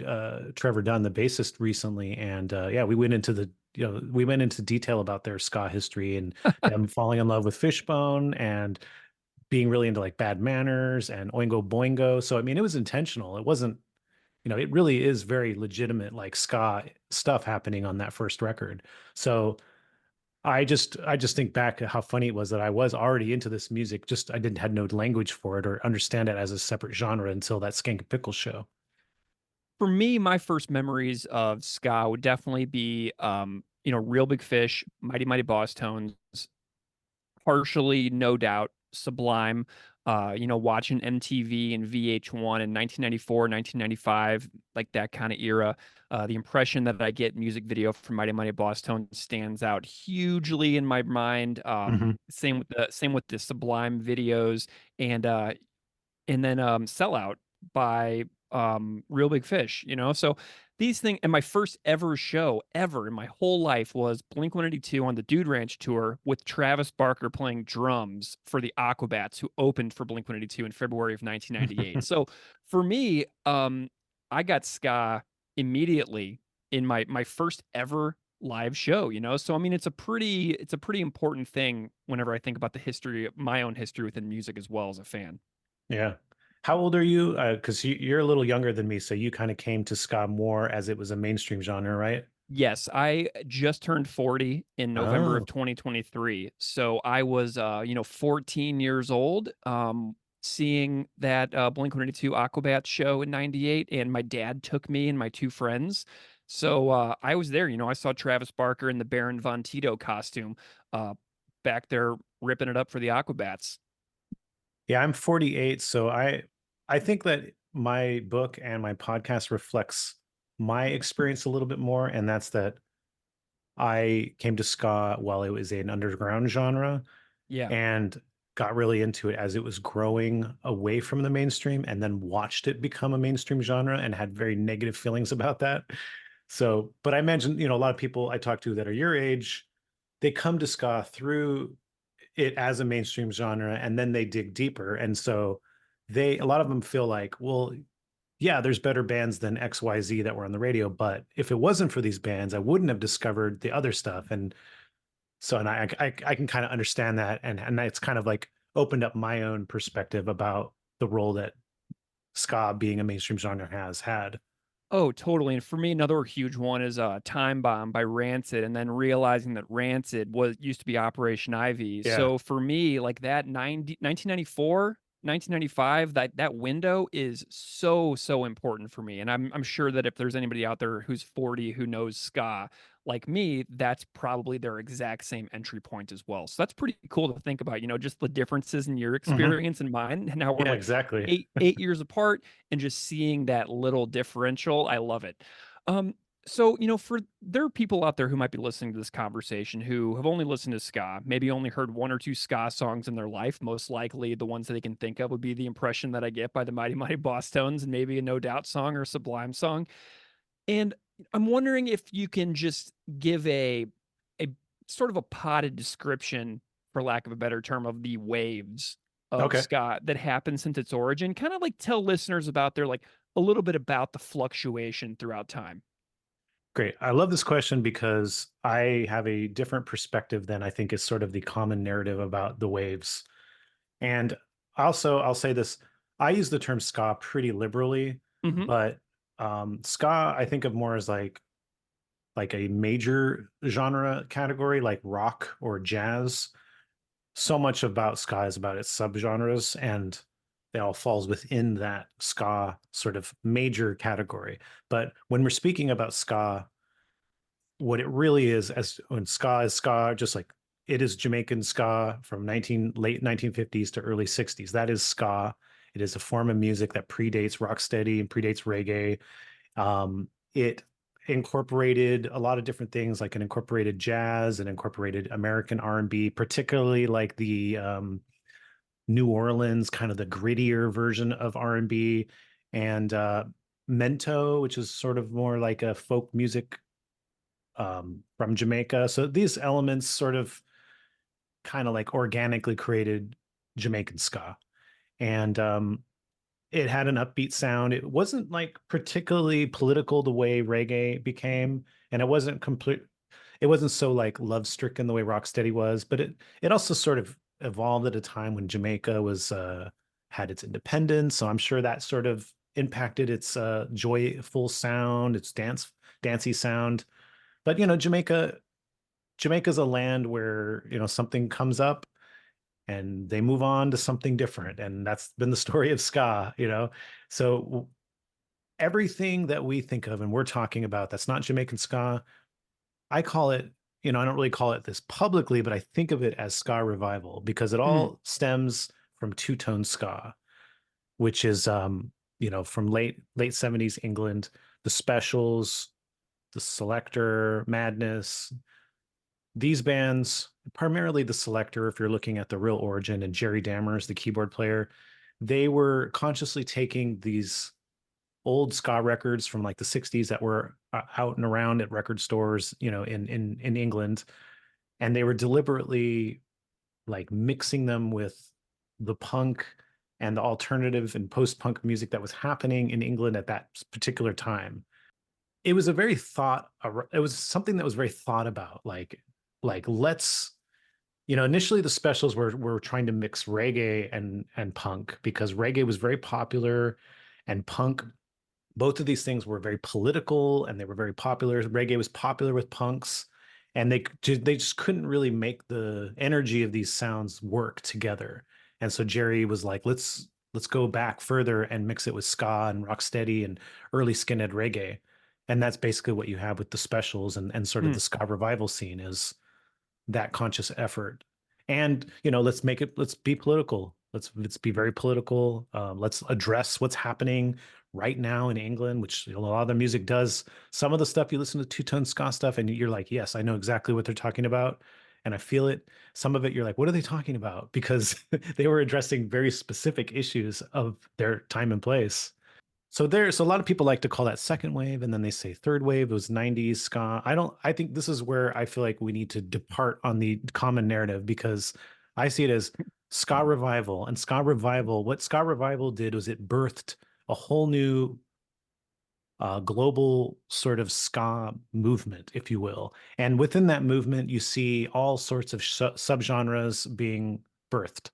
Trevor Dunn, the bassist, recently. And yeah, we went into we went into detail about their ska history and them falling in love with Fishbone and being really into like Bad Manners and Oingo Boingo. So I mean, it was intentional. It wasn't, it really is very legitimate like ska stuff happening on that first record. So I just think back at how funny it was that I was already into this music. Just I didn't had no language for it or understand it as a separate genre until that Skank and Pickle show. For me, my first memories of ska would definitely be, Real Big Fish, Mighty Mighty Boss Tones, partially, no doubt, Sublime. Watching MTV and VH1 in 1994, 1995, like that kind of era. The impression that I get music video from Mighty Mighty Boss Tones stands out hugely in my mind. Mm-hmm. Same with the Sublime videos, and then Sellout by Real Big Fish, So these things, and my first ever show ever in my whole life was Blink 182 on the Dude Ranch tour with Travis Barker playing drums for the Aquabats, who opened for Blink 182 in February of 1998. So for me, I got ska immediately in my first ever live show, So I mean, it's a pretty important thing whenever I think about the history, my own history within music as well as a fan. Yeah. How old are you? Because you're a little younger than me, so you kind of came to ska more as it was a mainstream genre, right? Yes, I just turned 40 in November of Oh, 2023. So I was 14 years old, seeing that Blink-182 Aquabats show in 98, and my dad took me and my two friends. So I was there, I saw Travis Barker in the Baron Von Tito costume, uh, back there ripping it up for the Aquabats. yeah, I'm 48, so I think that my book and my podcast reflects my experience a little bit more, and that's that I came to ska while it was an underground genre Yeah. and got really into it as it was growing away from the mainstream and then watched it become a mainstream genre and had very negative feelings about that. So, but I imagine, a lot of people I talk to that are your age, they come to ska through it as a mainstream genre and then they dig deeper. And so a lot of them feel like, well, yeah, there's better bands than XYZ that were on the radio, but if it wasn't for these bands, I wouldn't have discovered the other stuff. And so, and I can kind of understand that, and it's kind of like opened up my own perspective about the role that ska being a mainstream genre has had. Oh, totally. And for me, another huge one is Time Bomb by Rancid, and then realizing that Rancid was used to be Operation Ivy. Yeah. So for me, like that 1994, 1995, that window is so, so important for me. And I'm sure that if there's anybody out there who's 40 who knows ska like me, that's probably their exact same entry point as well. So that's pretty cool to think about, just the differences in your Hmm. experience and mine, and how we're Yeah, like exactly. eight years apart, and just seeing that little differential, I love it. Um, so for there are people out there who might be listening to this conversation who have only listened to ska, maybe only heard one or two ska songs in their life. Most likely, the ones that they can think of would be the impression that I get by the Mighty Mighty Boss Tones and maybe a No Doubt song or a Sublime song. And I'm wondering if you can just give a sort of a potted description, for lack of a better term, of the waves of Okay, ska that happened since its origin. Kind of like tell listeners about their like a little bit about the fluctuation throughout time. great. I love this question because I have a different perspective than I think is sort of the common narrative about the waves. And also, I'll say this: I use the term ska pretty liberally, Hmm. but ska I think of more as like a major genre category, like rock or jazz. So much about ska is about its subgenres, and it all falls within that ska sort of major category. But when we're speaking about ska, what it really is, as when ska is ska, just like it is Jamaican ska from late 1950s to early 60s. That is ska. It is a form of music that predates rocksteady and predates reggae. It incorporated a lot of different things, like it incorporated jazz and incorporated American R&B, particularly like the New Orleans, kind of the grittier version of R&B, and mento, which is sort of more like a folk music from Jamaica. So these elements sort of kind of like organically created Jamaican ska. And it had an upbeat sound. It wasn't like particularly political the way reggae became, and it wasn't complete. it wasn't so like love stricken the way Rocksteady was, but it also sort of evolved at a time when Jamaica was had its independence. So I'm sure that sort of impacted its joyful sound, its dancey sound. But Jamaica's a land where, something comes up and they move on to something different. And that's been the story of ska. So everything that we think of and we're talking about that's not Jamaican ska, I call it, I don't really call it this publicly, but I think of it as ska revival because it Mm. all stems from two-tone ska, which is from late 70s England, the Specials, the Selector, Madness, these bands, primarily the Selector, if you're looking at the real origin, and Jerry Dammers, the keyboard player, they were consciously taking these old ska records from like the 60s that were out and around at record stores, in England, and they were deliberately like mixing them with the punk and the alternative and post-punk music that was happening in England at that particular time. It was something that was very thought about, like let's initially the Specials were trying to mix reggae and punk because reggae was very popular and punk, both of these things were very political and they were very popular. Reggae was popular with punks, and they just couldn't really make the energy of these sounds work together. And so Jerry was like, let's go back further and mix it with ska and rocksteady and early skinhead reggae. And that's basically what you have with the Specials and sort of Mm. the ska revival scene is that conscious effort. And let's be political. Let's be very political. Let's address what's happening right now in England, which a lot of the music does. Some of the stuff you listen to two-tone ska stuff, and you're like, yes, I know exactly what they're talking about, and I feel it. Some of it, you're like, what are they talking about? Because they were addressing very specific issues of their time and place. So there's a lot of people like to call that second wave, and then they say third wave. It was 90s ska. I think this is where I feel like we need to depart on the common narrative because I see it as ska revival. And what ska revival did was it birthed a whole new global sort of ska movement, if you will. And within that movement, you see all sorts of subgenres being birthed.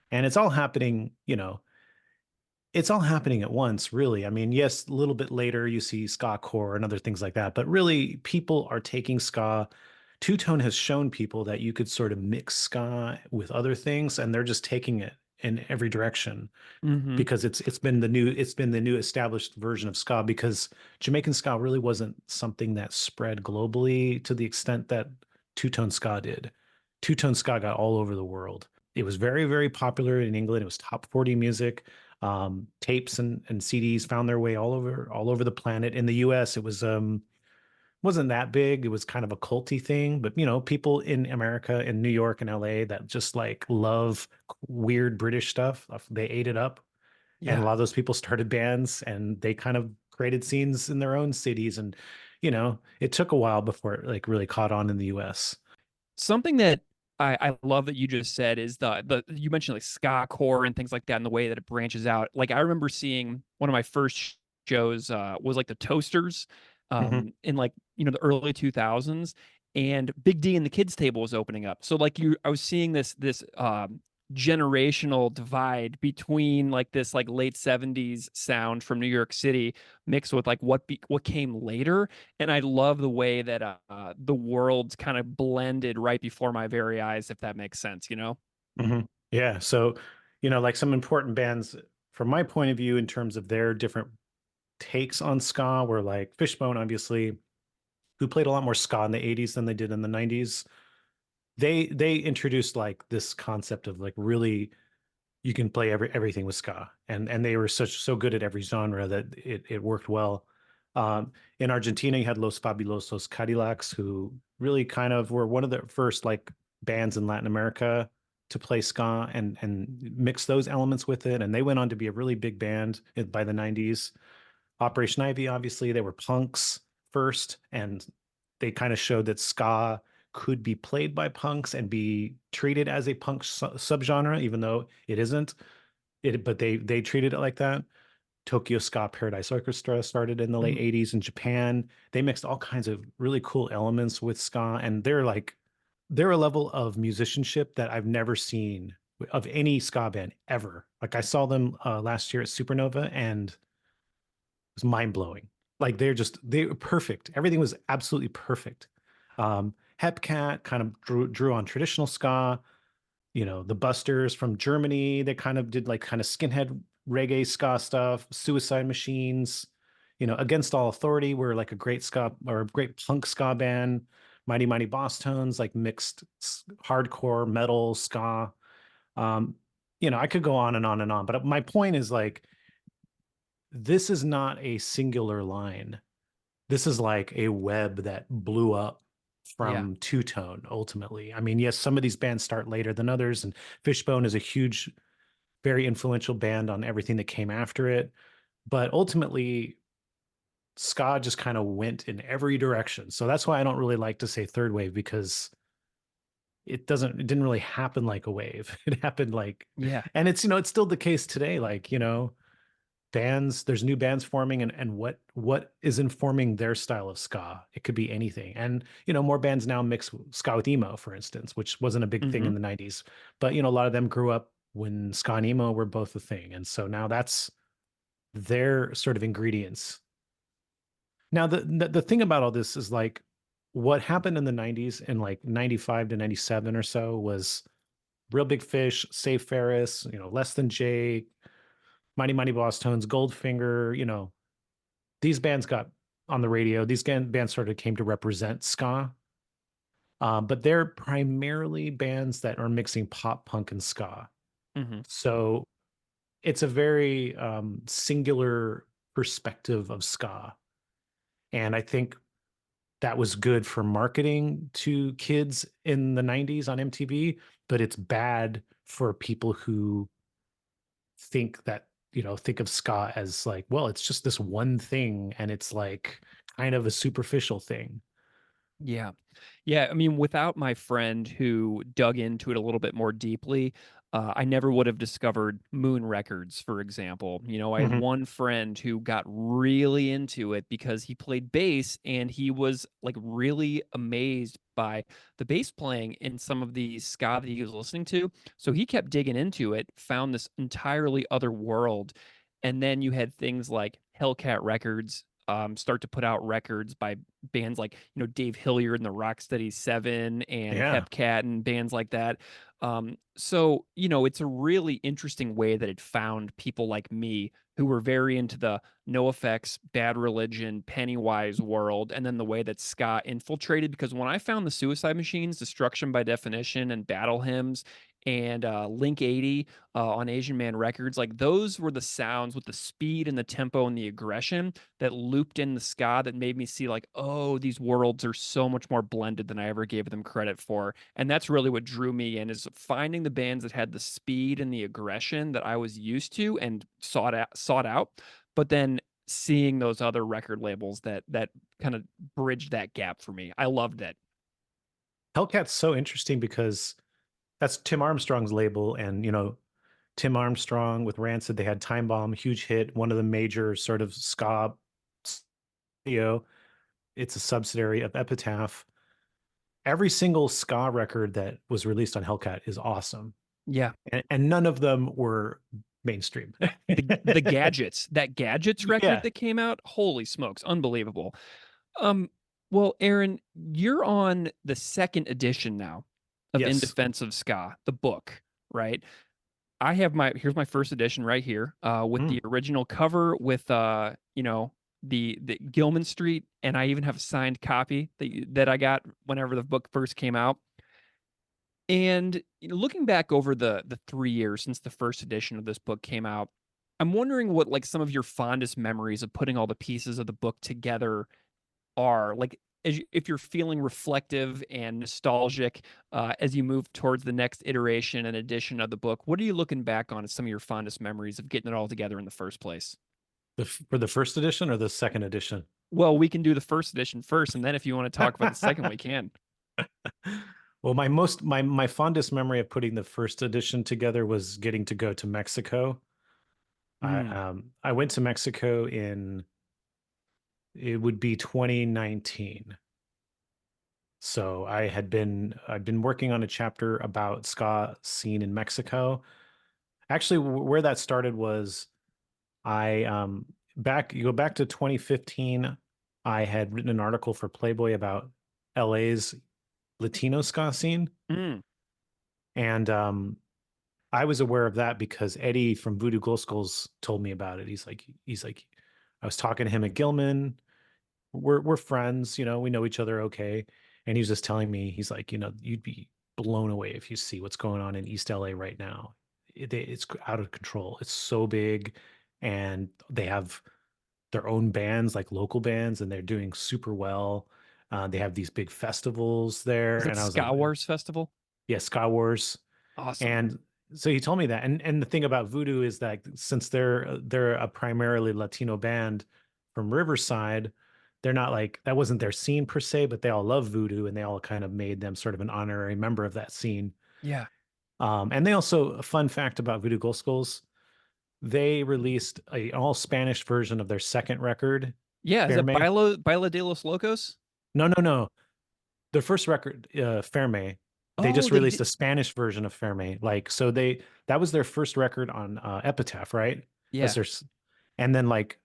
And it's all happening at once, really. I mean, yes, a little bit later you see ska core and other things like that, but really people are taking ska. Two Tone has shown people that you could sort of mix ska with other things, and they're just taking it in every direction Hmm. because it's been the new established version of ska because Jamaican ska really wasn't something that spread globally to the extent that two-tone ska did. Two-tone ska got all over the world. It was very, very popular in England. It was top 40 music. Tapes and CDs found their way all over the planet. In the US, it wasn't that big. It was kind of a culty thing, but people in America, in New York and LA that just like love weird British stuff, they ate it up. And a Yeah. lot of those people started bands and they kind of created scenes in their own cities. And, it took a while before it like really caught on in the US. Something that I love that you just said is the you mentioned like ska core and things like that and the way that it branches out. Like I remember seeing one of my first shows was like the Toasters Mhm. in like the early 2000s, and Big D and the Kids Table was opening up. So like I was seeing this generational divide between like this like late 70s sound from New York City mixed with like what came later. And I love the way that the worlds kind of blended right before my very eyes, if that makes sense. Yeah. So, like some important bands from my point of view in terms of their different takes on ska were like Fishbone, obviously, who played a lot more ska in the 80s than they did in the 90s. They introduced like this concept of like really you can play everything with ska, and they were so good at every genre that it worked well. In Argentina, you had Los Fabulosos Cadillacs, who really kind of were one of the first like bands in Latin America to play ska and mix those elements with it, and they went on to be a really big band by the 90s. Operation Ivy, obviously, they were punks first, and they kind of showed that ska could be played by punks and be treated as a punk subgenre, even though it isn't. But they treated it like that. Tokyo Ska Paradise Orchestra started in the late 80s in Japan. They mixed all kinds of really cool elements with ska, and they're a level of musicianship that I've never seen of any ska band ever. Like I saw them last year at Supernova, and it was mind blowing. Like they were perfect. Everything was absolutely perfect. Hepcat kind of drew on traditional ska. The Busters from Germany, they kind of did like kind of skinhead reggae ska stuff. Suicide Machines, Against All Authority were like a great ska or a great punk ska band. Mighty Mighty Boss Tones, like mixed hardcore metal ska. I could go on and on and on, but my point is like this is not a singular line. This is like a web that blew up Yeah. from Two Tone ultimately. I mean, yes, some of these bands start later than others, and Fishbone is a huge, very influential band on everything that came after it. But ultimately, ska just kind of went in every direction. So that's why I don't really like to say third wave, because it didn't really happen like a wave. It happened like, Yeah. and it's still the case today. Like, there's new bands forming, and what is informing their style of ska. It could be anything. And more bands now mix ska with emo, for instance, which wasn't a big thing in the 90s, but a lot of them grew up when ska and emo were both a thing, and so now that's their sort of ingredients. Now the thing about all this is like what happened in the 90s, in like 95 to 97 or so, was Real Big Fish, Save Ferris, Less Than Jake, Mighty Mighty Boss Tones, Goldfinger, these bands got on the radio. These bands sort of came to represent ska, but they're primarily bands that are mixing pop punk and ska. Hmm. So it's a very singular perspective of ska. And I think that was good for marketing to kids in the 90s on MTV, but it's bad for people who think of ska as like, well, it's just this one thing, and it's like kind of a superficial thing. Yeah. Yeah. I mean, without my friend who dug into it a little bit more deeply, I never would have discovered Moon Records, for example. I had Mhm. one friend who got really into it because he played bass and he was like really amazed by the bass playing in some of the ska that he was listening to. So he kept digging into it, found this entirely other world. And then you had things like Hellcat Records start to put out records by bands like Dave Hilliard and the Rocksteady Seven and Yeah. Hepcat and bands like that. So it's a really interesting way that it found people like me who were very into the NoFX, Bad Religion, Pennywise world, and then the way that ska infiltrated. Because when I found the Suicide Machines, Destruction by Definition, and Battle Hymns, and Link 80 on Asian Man Records, like those were the sounds with the speed and the tempo and the aggression that looped in the ska that made me see like, oh, these worlds are so much more blended than I ever gave them credit for. And that's really what drew me in, is finding the bands that had the speed and the aggression that I was used to and sought out, but then seeing those other record labels that kind of bridged that gap for me. I loved it. Hellcat's so interesting because that's Tim Armstrong's label, and Tim Armstrong with Rancid, they had Time Bomb, huge hit, one of the major sort of ska studio. It's a subsidiary of Epitaph. Every single ska record that was released on Hellcat is awesome, Yeah. and none of them were mainstream. The Gadgets, that Gadgets record Yeah. that came out, holy smokes, unbelievable. Um, well, Aaron, you're on the second edition now of In Yes. Defense of Ska, the book, right? Here's my first edition right here, with Mm. the original cover with the Gilman Street, and I even have a signed copy that I got whenever the book first came out. And looking back over the 3 years since the first edition of this book came out, I'm wondering what like some of your fondest memories of putting all the pieces of the book together are. Like, if you're feeling reflective and nostalgic as you move towards the next iteration and edition of the book, what are you looking back on as some of your fondest memories of getting it all together in the first place? For the first edition or the second edition? Well, we can do the first edition first, and then if you want to talk about the second, we can. Well, my fondest memory of putting the first edition together was getting to go to Mexico I went to Mexico it would be 2019. So I'd been working on a chapter about ska scene in Mexico. Actually, where that started was I you go back to 2015, I had written an article for Playboy about LA's Latino ska scene. Mm. And I was aware of that because Eddie from Voodoo Glow Skulls told me about it. He's like, I was talking to him at Gilman. We're friends, we know each other okay. And he was just telling me, he's like, you'd be blown away if you see what's going on in East LA right now. It's out of control. It's so big, and they have their own bands, like local bands, and they're doing super well. They have these big festivals there, Is it and I was like, Ska Wars Festival? yeah, Sky Wars. Awesome. And so he told me that. And the thing about Voodoo is that since they're a primarily Latino band from Riverside, they're not like that wasn't their scene per se, but they all love Voodoo and they all kind of made them sort of an honorary member of that scene. Yeah. And they also, a fun fact about Voodoo Glow Skulls, they released a all Spanish version of their second record, Yeah. Is it Ferme. Baila de los Locos? No. Their first record, Ferme, they Oh, just they released did. a Spanish version of Ferme. Like, so that was their first record on Epitaph, right? Yeah. That's and then like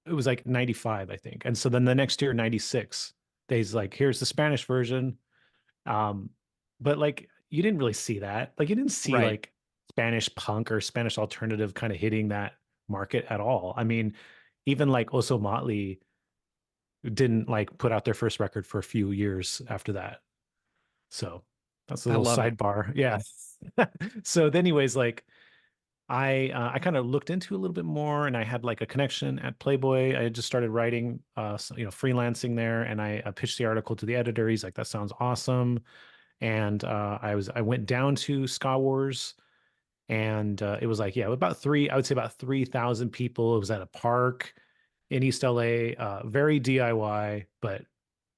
it was like 95, I think. And so then the next year, 96, they's like, here's the Spanish version. Um, but like you didn't really see that. Like you didn't see Right. like Spanish punk or Spanish alternative kind of hitting that market at all. I mean, even like Oso Motley didn't like put out their first record for a few years after that. So that's a I little love it. sidebar. Yeah. So anyways, like I kind of looked into a little bit more, and I had like a connection at Playboy. I had just started writing freelancing there, and I pitched the article to the editor. He's like, that sounds awesome. And I went down to Ska Wars, and it was like, yeah, I would say about 3,000 people. It was at a park in East LA, very DIY, but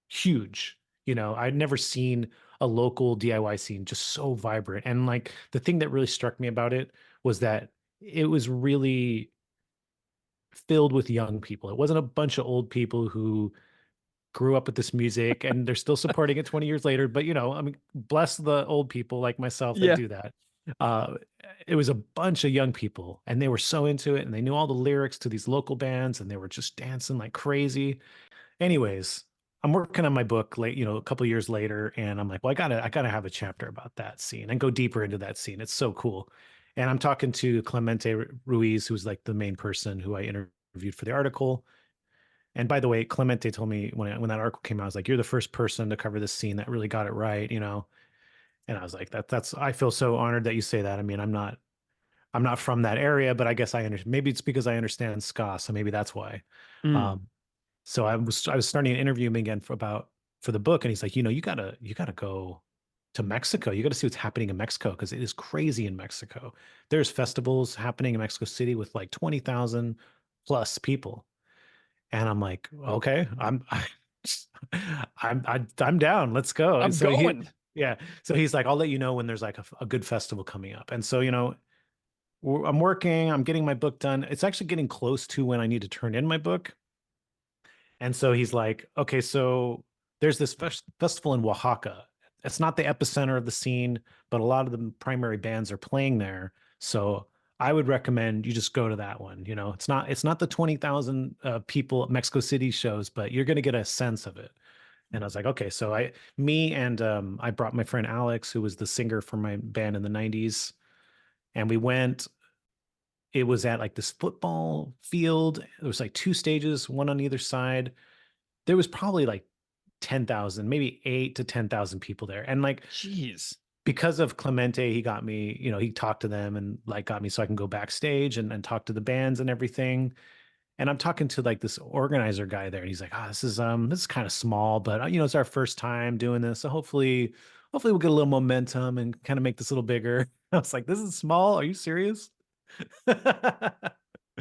huge. I'd never seen a local DIY scene just so vibrant. And like the thing that really struck me about it was that it was really filled with young people. It wasn't a bunch of old people who grew up with this music and they're still supporting it 20 years later. But I mean, bless the old people like myself that Yeah. do that. Uh, it was a bunch of young people and they were so into it and they knew all the lyrics to these local bands and they were just dancing like crazy. Anyways, I'm working on my book a couple years later, and I'm like, well, I gotta have a chapter about that scene and go deeper into that scene. It's so cool. And I'm talking to Clemente Ruiz, who's like the main person who I interviewed for the article. And by the way, Clemente told me when that article came out, I was like, you're the first person to cover this scene that really got it right. And I was like, that's I feel so honored that you say that. I mean, I'm not from that area, but I guess I understand. Maybe it's because I understand ska, so maybe that's why. Mm. Um, so I was starting to interview him again for the book, and he's like, you gotta go to Mexico. You got to see what's happening in Mexico because it is crazy in Mexico. There's festivals happening in Mexico City with like 20,000 plus people, and I'm like, okay, I'm down. Let's go. And I'm so going. yeah, so he's like, I'll let you know when there's like a good festival coming up. And so I'm working, I'm getting my book done. It's actually getting close to when I need to turn in my book. And so he's like, okay, so there's this festival in Oaxaca. It's not the epicenter of the scene, but a lot of the primary bands are playing there. So I would recommend you just go to that one. It's not the 20,000 people at Mexico City shows, but you're going to get a sense of it. And I was like, okay, so I brought my friend Alex, who was the singer for my band in the 90s, and we went. It was at like this football field. There was like two stages, one on either side. There was probably like 10,000, maybe 8 to 10,000 people there. And like Jeez. because of Clemente, he got me, he talked to them and like got me so I can go backstage and talk to the bands and everything. And I'm talking to like this organizer guy there, and he's like, this is kind of small, but it's our first time doing this. So hopefully we'll get a little momentum and kind of make this a little bigger. I was like, this is small. Are you serious?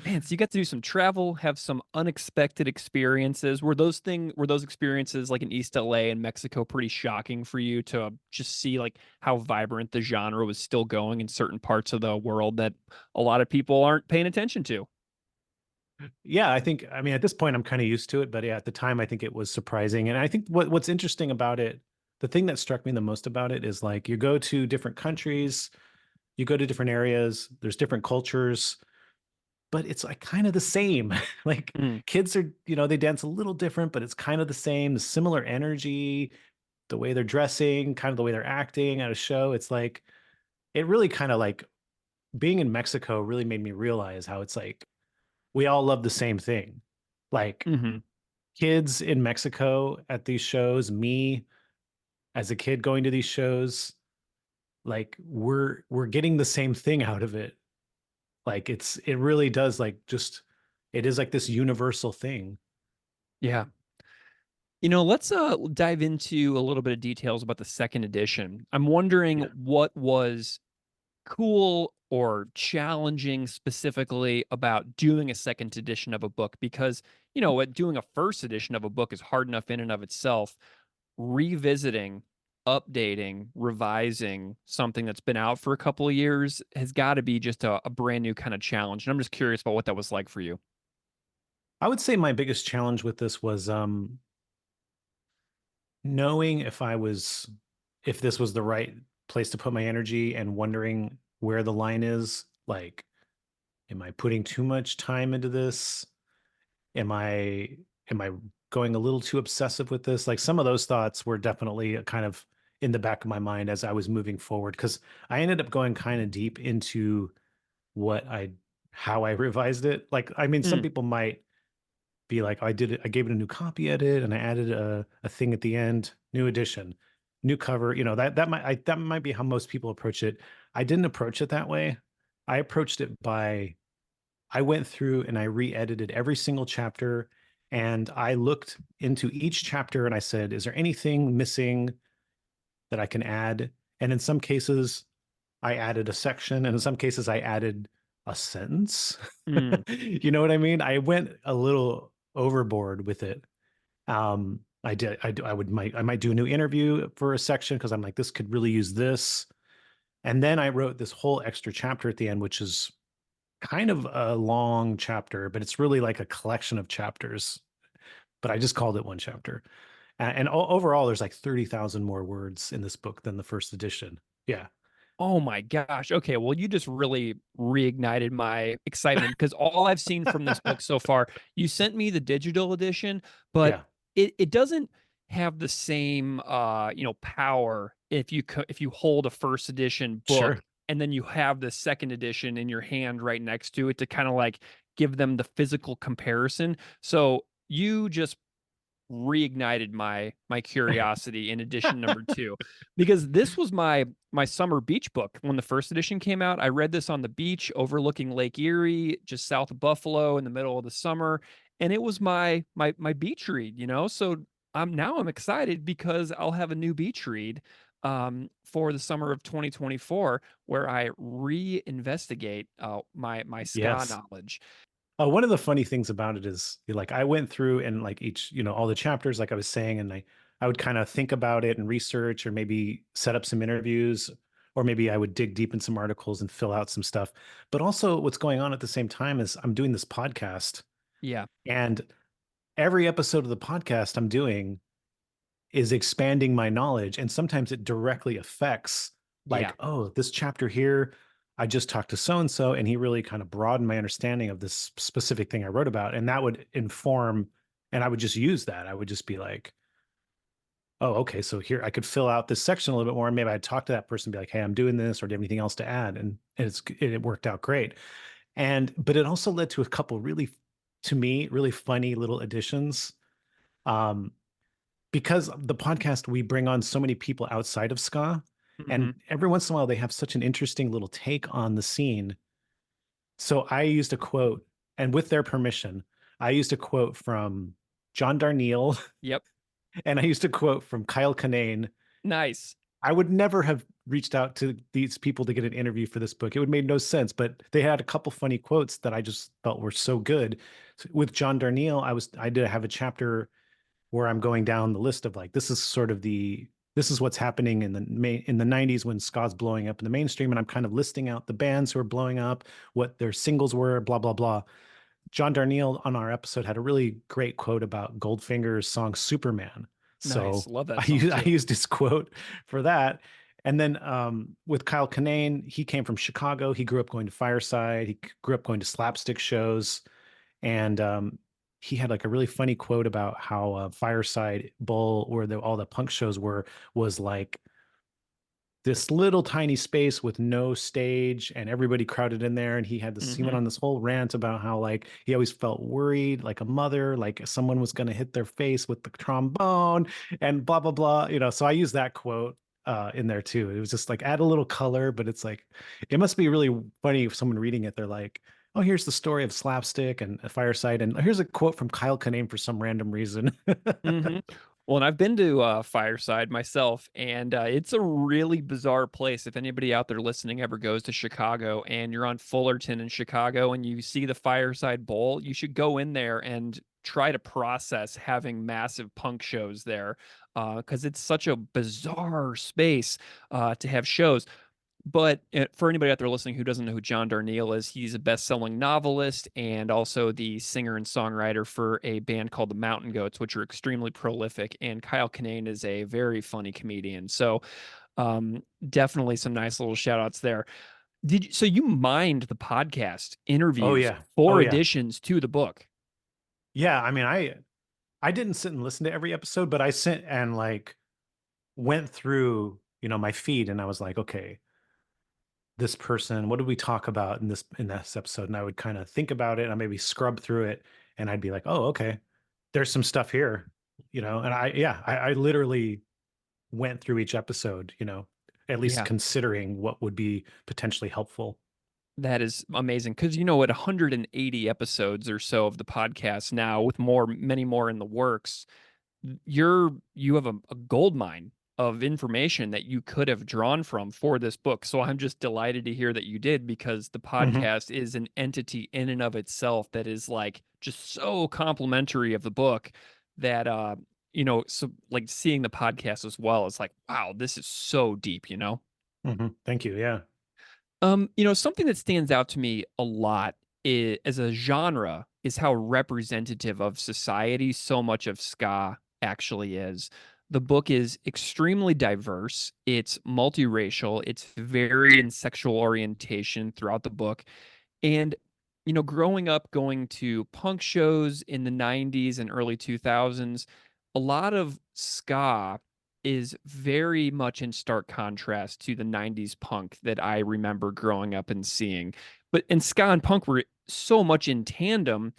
Man, so you got to do some travel, have some unexpected experiences. Were those experiences like in East LA and Mexico pretty shocking for you to just see like how vibrant the genre was still going in certain parts of the world that a lot of people aren't paying attention to? Yeah, I mean, at this point, I'm kind of used to it, but yeah, at the time, I think it was surprising. And I think what's interesting about it, the thing that struck me the most about it is like you go to different countries, you go to different areas, there's different cultures, but it's like kind of the same. Like Mm, kids are, they dance a little different, but it's kind of the same, the similar energy, the way they're dressing, kind of the way they're acting at a show. It's like, it really kind of like being in Mexico really made me realize how it's like we all love the same thing. Like hmm. kids in Mexico at these shows, me as a kid going to these shows, like we're getting the same thing out of it. Like it really does like just it is like this universal thing. Yeah. Let's dive into a little bit of details about the second edition. I'm wondering Yeah. what was cool or challenging specifically about doing a second edition of a book because, doing a first edition of a book is hard enough in and of itself. Revisiting, updating, revising something that's been out for a couple of years has got to be just a brand new kind of challenge. And I'm just curious about what that was like for you. I would say my biggest challenge with this was knowing if this was the right place to put my energy and wondering where the line is. Like, am I putting too much time into this? Am I going a little too obsessive with this? Like some of those thoughts were definitely kind of in the back of my mind as I was moving forward because I ended up going kind of deep into what I how I revised it. Like, I mean, some Mm. people might be like, I did it, I gave it a new copy edit and I added a thing at the end, new edition, new cover. That might be how most people approach it. I didn't approach it that way. I approached it by I went through and I re-edited every single chapter and I looked into each chapter and I said, is there anything missing that I can add? And in some cases, I added a section, and in some cases, I added a sentence. Mm. You know what I mean? I went a little overboard with it. I did. I might do a new interview for a section because I'm like, this could really use this. And then I wrote this whole extra chapter at the end, which is kind of a long chapter, but it's really like a collection of chapters. But I just called it one chapter. And overall, there's like 30,000 more words in this book than the first edition. Yeah. Oh my gosh. Okay. Well, you just really reignited my excitement because all I've seen from this book so far, you sent me the digital edition, but Yeah. it doesn't have the same power if you hold a first edition book Sure. and then you have the second edition in your hand right next to it to kind of like give them the physical comparison. So you just reignited my curiosity in edition number two because this was my summer beach book when the first edition came out. I read this on the beach overlooking Lake Erie just south of Buffalo in the middle of the summer, and it was my beach read, so I'm excited because I'll have a new beach read for the summer of 2024 where I reinvestigate my ska Yes. knowledge. One of the funny things about it is like I went through and like each, all the chapters, like I was saying, and I would kind of think about it and research or maybe set up some interviews, or maybe I would dig deep in some articles and fill out some stuff. But also what's going on at the same time is I'm doing this podcast, Yeah. and every episode of the podcast I'm doing is expanding my knowledge. And sometimes it directly affects, Yeah. like, oh, this chapter here, I just talked to so and so, and he really kind of broadened my understanding of this specific thing I wrote about. And that would inform, and I would just use that. I would just be like, oh, okay, so here I could fill out this section a little bit more. And maybe I'd talk to that person, and be like, hey, I'm doing this, or do you have anything else to add? And it worked out great. But it also led to a couple really, to me, really funny little additions. Um, because the podcast, we bring on so many people outside of ska, Hmm. and every once in a while they have such an interesting little take on the scene. So I used a quote, and with their permission, I used a quote from John Darnielle, Yep. and I used a quote from Kyle Kinane, Nice. I would never have reached out to these people to get an interview for this book. It would make no sense, but they had a couple funny quotes that I just felt were so good. So with John Darnielle, I did have a chapter where I'm going down the list of like this is sort of this is what's happening in the 90s when ska's blowing up in the mainstream, and I'm kind of listing out the bands who are blowing up, what their singles were, blah blah blah. John Darnielle on our episode had a really great quote about Goldfinger's song Superman. Nice. So Love that I song used, I too. used his quote for that. And then with Kyle Kinane, he came from Chicago. He grew up going to Fireside. He grew up going to slapstick shows. And he had like a really funny quote about how Fireside Bowl, where all the punk shows were, was like this little tiny space with no stage and everybody crowded in there. And he went Hmm. on this whole rant about how like he always felt worried, like a mother, like someone was going to hit their face with the trombone and blah blah blah, so I use that quote in there too. It was just like add a little color, but it's like it must be really funny if someone reading it, they're like, oh, here's the story of slapstick and a fireside, and here's a quote from Kyle Kinane for some random reason. Hmm. Well, and I've been to Fireside myself, and it's a really bizarre place. If anybody out there listening ever goes to Chicago and you're on Fullerton in Chicago and you see the Fireside Bowl, you should go in there and try to process having massive punk shows there, because it's such a bizarre space to have shows. But for anybody out there listening who doesn't know who John Darnielle is, he's a best-selling novelist and also the singer and songwriter for a band called the Mountain Goats, which are extremely prolific. And Kyle Kinane is a very funny comedian. So definitely some nice little shout outs there. So you mined the podcast Oh interviews yeah. Oh for yeah. additions to the book? Yeah, I mean, I didn't sit and listen to every episode, but I sent and like went through, my feed, and I was like, okay, this person, what did we talk about in this episode? And I would kind of think about it and I maybe scrub through it, and I'd be like, oh, okay, there's some stuff here, and I literally went through each episode, at least Yeah. considering what would be potentially helpful. That is amazing because at 180 episodes or so of the podcast now, with many more in the works, you have a gold mine of information that you could have drawn from for this book. So I'm just delighted to hear that you did, because the Hmm. podcast is an entity in and of itself that is like just so complimentary of the book that so like seeing the podcast as well, it's like, wow, this is so deep. Hmm. Thank you. Yeah. Something that stands out to me a lot as a genre is how representative of society so much of ska actually is. The book is extremely diverse. It's multiracial. It's varied in sexual orientation throughout the book. And, growing up going to punk shows in the 90s and early 2000s, a lot of ska is very much in stark contrast to the 90s punk that I remember growing up and seeing. And ska and punk were so much in tandem,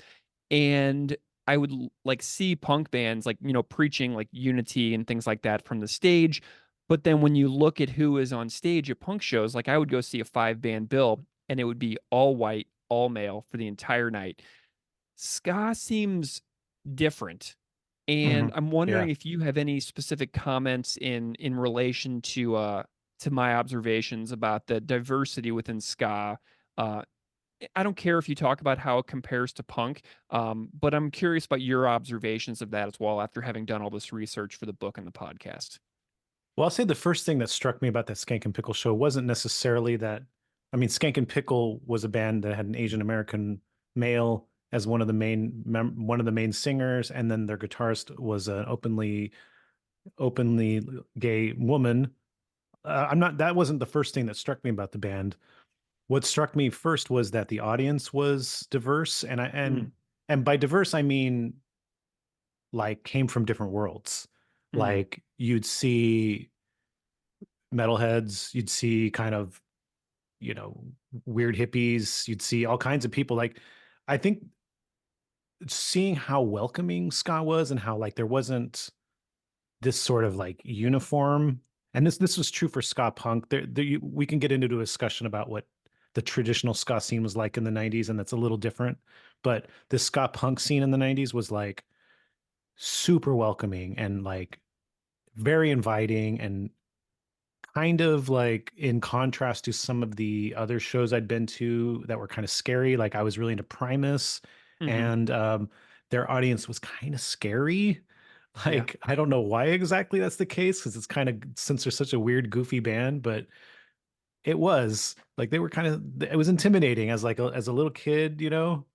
and I would like see punk bands like, preaching like unity and things like that from the stage. But then when you look at who is on stage at punk shows, like I would go see a 5 band bill and it would be all white, all male for the entire night. Ska seems different. Hmm. And I'm wondering Yeah. if you have any specific comments in relation to my observations about the diversity within ska. Uh, I don't care if you talk about how it compares to punk, but I'm curious about your observations of that as well after having done all this research for the book and the podcast. Well, I'll say the first thing that struck me about that Skank and Pickle show wasn't necessarily that. I mean, Skank and Pickle was a band that had an Asian American male as one of the main singers, and then their guitarist was an openly gay woman. I'm not. That wasn't the first thing that struck me about the band. What struck me first was that the audience was diverse, and I Mm, and by diverse I mean like came from different worlds. mm, Like you'd see metalheads, you'd see kind of, you know, weird hippies, you'd see all kinds of people. Like, I think seeing how welcoming ska was and how like there wasn't this sort of like uniform, and this was true for ska punk. We can get into a discussion about what the traditional ska scene was like in the 90s, and that's a little different. But the ska punk scene in the 90s was like super welcoming and like very inviting, and kind of like in contrast to some of the other shows I'd been to that were kind of scary. Like I was really into Primus, Hmm. and their audience was kind of scary. Yeah. Like I don't know why exactly that's the case because it's kind of since they're such a weird, goofy band, but it was like they were kind of it was intimidating as like as a little kid,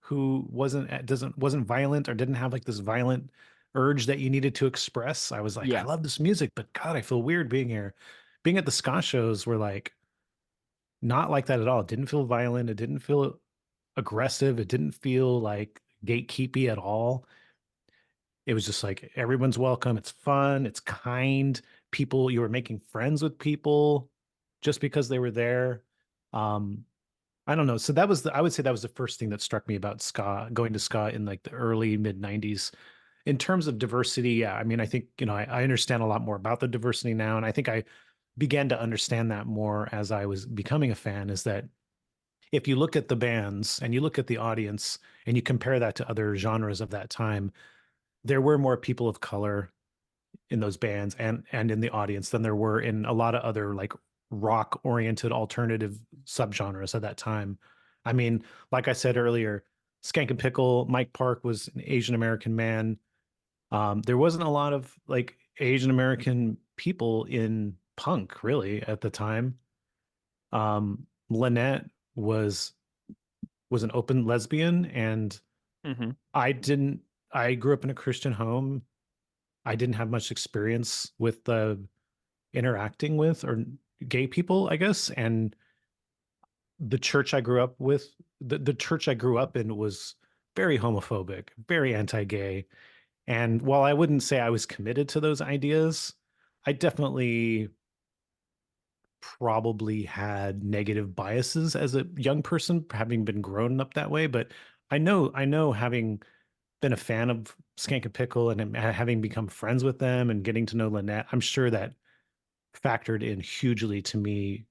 who wasn't violent or didn't have like this violent urge that you needed to express. I was like, I Yeah. love this music, but God, I feel weird being here. Being at the ska shows were like not like that at all. It didn't feel violent. It didn't feel aggressive. It didn't feel like gatekeepy at all. It was just like everyone's welcome. It's fun. It's kind. People, you were making friends with people just because they were there. Um, I don't know. So that was I would say that was the first thing that struck me about ska, going to ska in like the early mid 90s. In terms of diversity, yeah, I mean, I think, I understand a lot more about the diversity now. And I think I began to understand that more as I was becoming a fan, is that if you look at the bands and you look at the audience and you compare that to other genres of that time, there were more people of color in those bands and in the audience than there were in a lot of other like rock oriented alternative subgenres at that time. I mean, like I said earlier, Skank and Pickle, Mike Park was an Asian American man. There wasn't a lot of like Asian American people in punk really at the time. Lynette was an open lesbian, and Hmm. I didn't. I grew up in a Christian home. I didn't have much experience with interacting with or gay people, I guess. And the church I grew up with, the church I grew up in was very homophobic, very anti-gay. And while I wouldn't say I was committed to those ideas, I definitely probably had negative biases as a young person, having been grown up that way. But I know having been a fan of Skank and Pickle and having become friends with them and getting to know Lynette, I'm sure that factored in hugely to me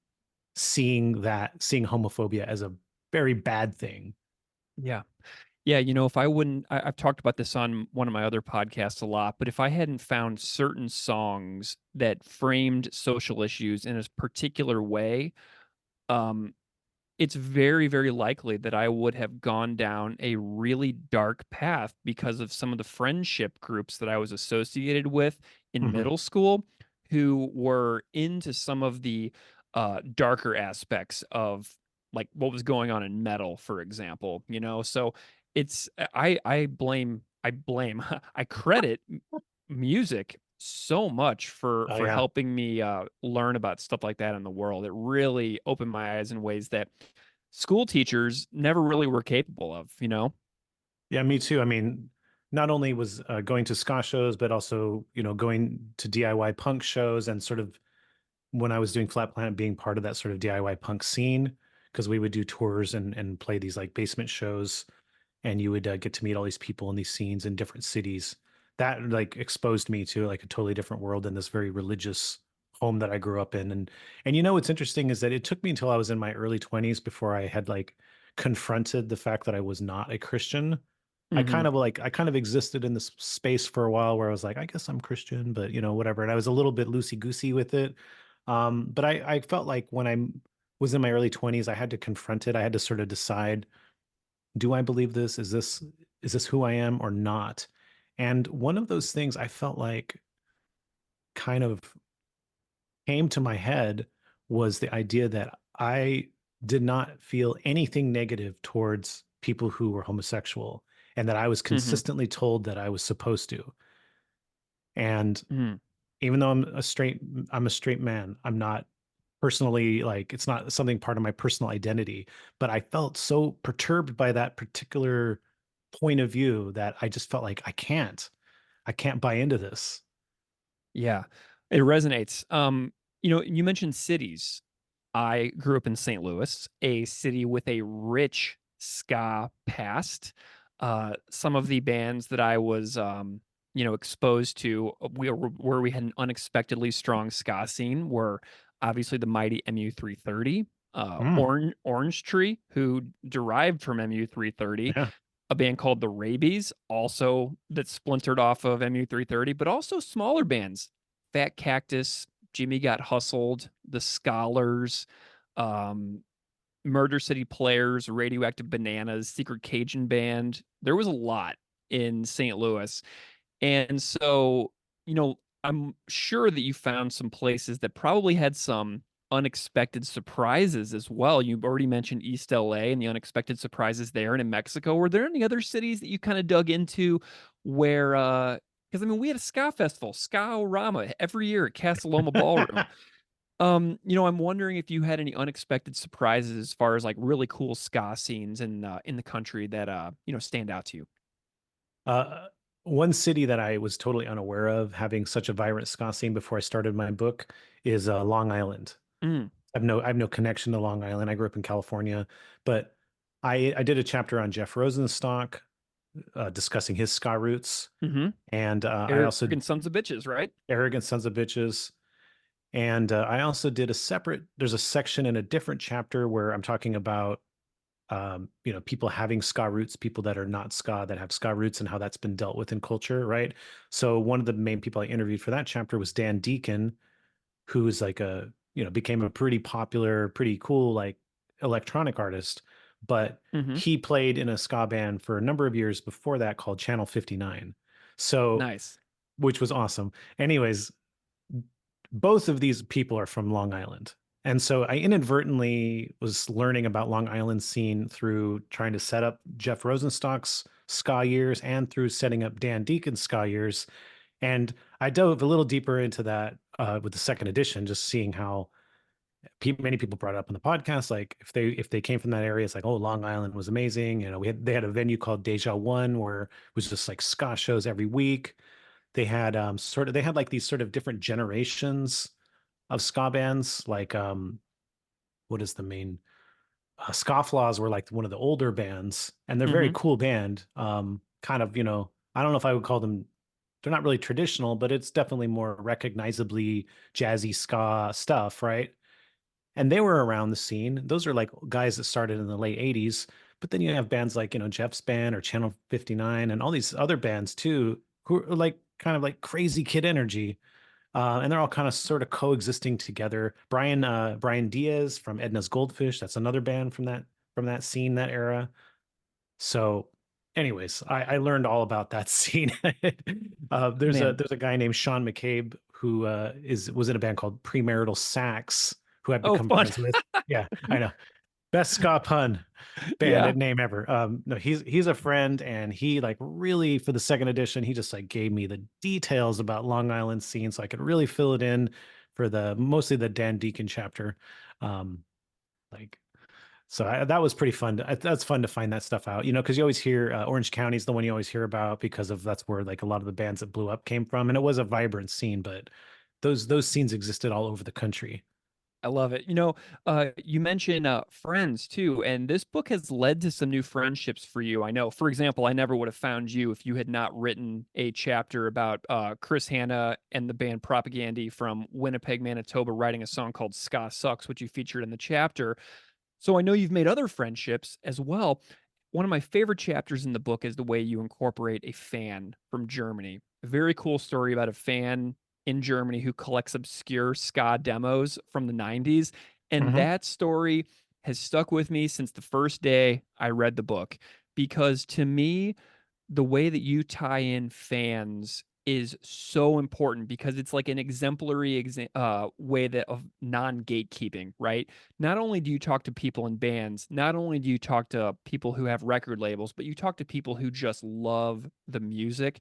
seeing homophobia as a very bad thing. Yeah. Yeah, if I wouldn't, I've talked about this on one of my other podcasts a lot, but if I hadn't found certain songs that framed social issues in a particular way, um, it's very, very likely that I would have gone down a really dark path because of some of the friendship groups that I was associated with in Hmm. middle school who were into some of the darker aspects of like what was going on in metal, for example. So it's I blame I credit music so much for Oh for yeah. helping me learn about stuff like that in the world. It really opened my eyes in ways that school teachers never really were capable of. Yeah, me too. I mean, not only was going to ska shows, but also, going to DIY punk shows and sort of when I was doing Flat Planet, being part of that sort of DIY punk scene, because we would do tours and play these like basement shows, and you would get to meet all these people in these scenes in different cities. That like exposed me to like a totally different world in this very religious home that I grew up in. And what's interesting is that it took me until I was in my early 20s before I had like confronted the fact that I was not a Christian. Hmm. I kind of existed in this space for a while where I was like, I guess I'm Christian, but whatever. And I was a little bit loosey goosey with it. But I felt like when I was in my early 20s, I had to confront it. I had to sort of decide, do I believe this? Is this who I am or not? And one of those things I felt like kind of came to my head was the idea that I did not feel anything negative towards people who were homosexual, and that I was Hmm. consistently told that I was supposed to. And Hmm. even though I'm a straight man, I'm not personally like it's not something part of my personal identity, but I felt so perturbed by that particular point of view that I just felt like I can't buy into this. Yeah, it resonates. You mentioned cities. I grew up in St. Louis, a city with a rich ska past. Some of the bands that I was, exposed to, where we had an unexpectedly strong ska scene were obviously the mighty MU330, Mm, Orange Tree, who derived from MU330, yeah. a band called the Rabies, also that splintered off of MU330, but also smaller bands, Fat Cactus, Jimmy Got Hustled, The Scholars, um, Murder City Players, Radioactive Bananas, Secret Cajun Band. There was a lot in St. Louis. And so, I'm sure that you found some places that probably had some unexpected surprises as well. You've already mentioned East LA and the unexpected surprises there and in Mexico. Were there any other cities that you kind of dug into where, because we had a ska festival, Ska-orama, every year at Casa Loma Ballroom. I'm wondering if you had any unexpected surprises as far as like really cool ska scenes in the country that stand out to you. Uh, One city that I was totally unaware of having such a vibrant ska scene before I started my book is Long Island. Mm, I have no connection to Long Island. I grew up in California, but I did a chapter on Jeff Rosenstock, discussing his ska roots, hmm and I also Arrogant sons of bitches, right? Arrogant Sons of Bitches. And I also did there's a section in a different chapter where I'm talking about, people having ska roots, people that are not ska, that have ska roots and how that's been dealt with in culture, right? So one of the main people I interviewed for that chapter was Dan Deacon, who is like became a pretty popular, pretty cool, like electronic artist. But hmm he played in a ska band for a number of years before that called Channel 59. So, Nice. which was awesome. Anyways, both of these people are from Long Island. And so I inadvertently was learning about Long Island scene through trying to set up Jeff Rosenstock's ska years and through setting up Dan Deacon's ska years. And I dove a little deeper into that with the second edition, just seeing how many people brought it up on the podcast. Like if they came from that area, it's like, oh, Long Island was amazing. They had a venue called Deja One where it was just like ska shows every week. They had they had like these sort of different generations of ska bands. Like what is the main Scofflaws were like one of the older bands, and they're a very hmm cool band. Kind of, I don't know if I would call them. They're not really traditional, but it's definitely more recognizably jazzy ska stuff, right? And they were around the scene. Those are like guys that started in the late 80s. But then you have bands like, Jeff's band or Channel 59 and all these other bands too, who are like kind of like crazy kid energy. And they're all kind of sort of coexisting together. Brian Diaz from Edna's Goldfish, that's another band from that scene, that era. So, anyways, I learned all about that scene. There's a Man. there's a guy named Sean McCabe who was in a band called Premarital Sax, who I've Oh, become fun. friends with. Yeah, I know. Best ska pun band Yeah. name ever. No, he's a friend, and he like really for the second edition, he just like gave me the details about Long Island scene, so I could really fill it in for the mostly the Dan Deacon chapter. Um, like that was pretty fun. That's fun to find that stuff out, because you always hear Orange County is the one you always hear about because of that's where like a lot of the bands that blew up came from, and it was a vibrant scene. But those scenes existed all over the country. I love it. You mentioned friends too, and this book has led to some new friendships for you. I know, for example, I never would have found you if you had not written a chapter about Chris Hanna and the band Propagandy from Winnipeg, Manitoba, writing a song called Ska Sucks, which you featured in the chapter. So I know you've made other friendships as well. One of my favorite chapters in the book is the way you incorporate a fan from Germany. A very cool story about a fan in Germany who collects obscure ska demos from the 90s. And Mhm. that story has stuck with me since the first day I read the book because to me, the way that you tie in fans is so important because it's like an exemplary way that of non-gatekeeping, right? Not only do you talk to people in bands, not only do you talk to people who have record labels, but you talk to people who just love the music.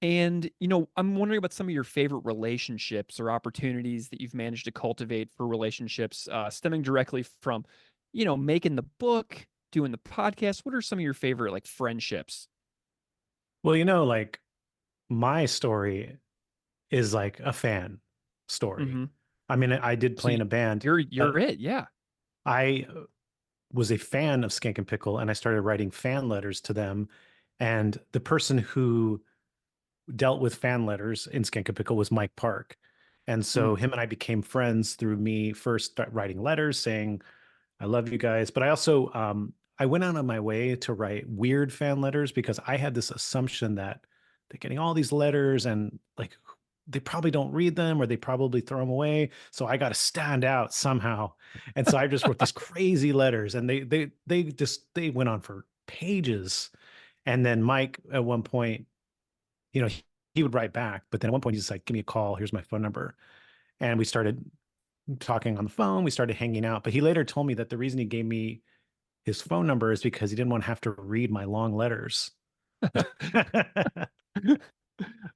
And, I'm wondering about some of your favorite relationships or opportunities that you've managed to cultivate for relationships stemming directly from, making the book, doing the podcast. What are some of your favorite like friendships? Well, like my story is like a fan story. hmm I mean, I did So play in a band. you're it, yeah. I was a fan of Skank and Pickle, and I started writing fan letters to them. And the person who dealt with fan letters in Skank and Pickle was Mike Park. And Mm, so him and I became friends through me first writing letters saying, I love you guys. But I also, I went out of my way to write weird fan letters because I had this assumption that they're getting all these letters and like, they probably don't read them or they probably throw them away. So I got to stand out somehow. And so I just wrote these crazy letters, and they went on for pages. And then Mike at one point, he would write back, but then at one point he's just like, give me a call. Here's my phone number. And we started talking on the phone. We started hanging out. But he later told me that the reason he gave me his phone number is because he didn't want to have to read my long letters.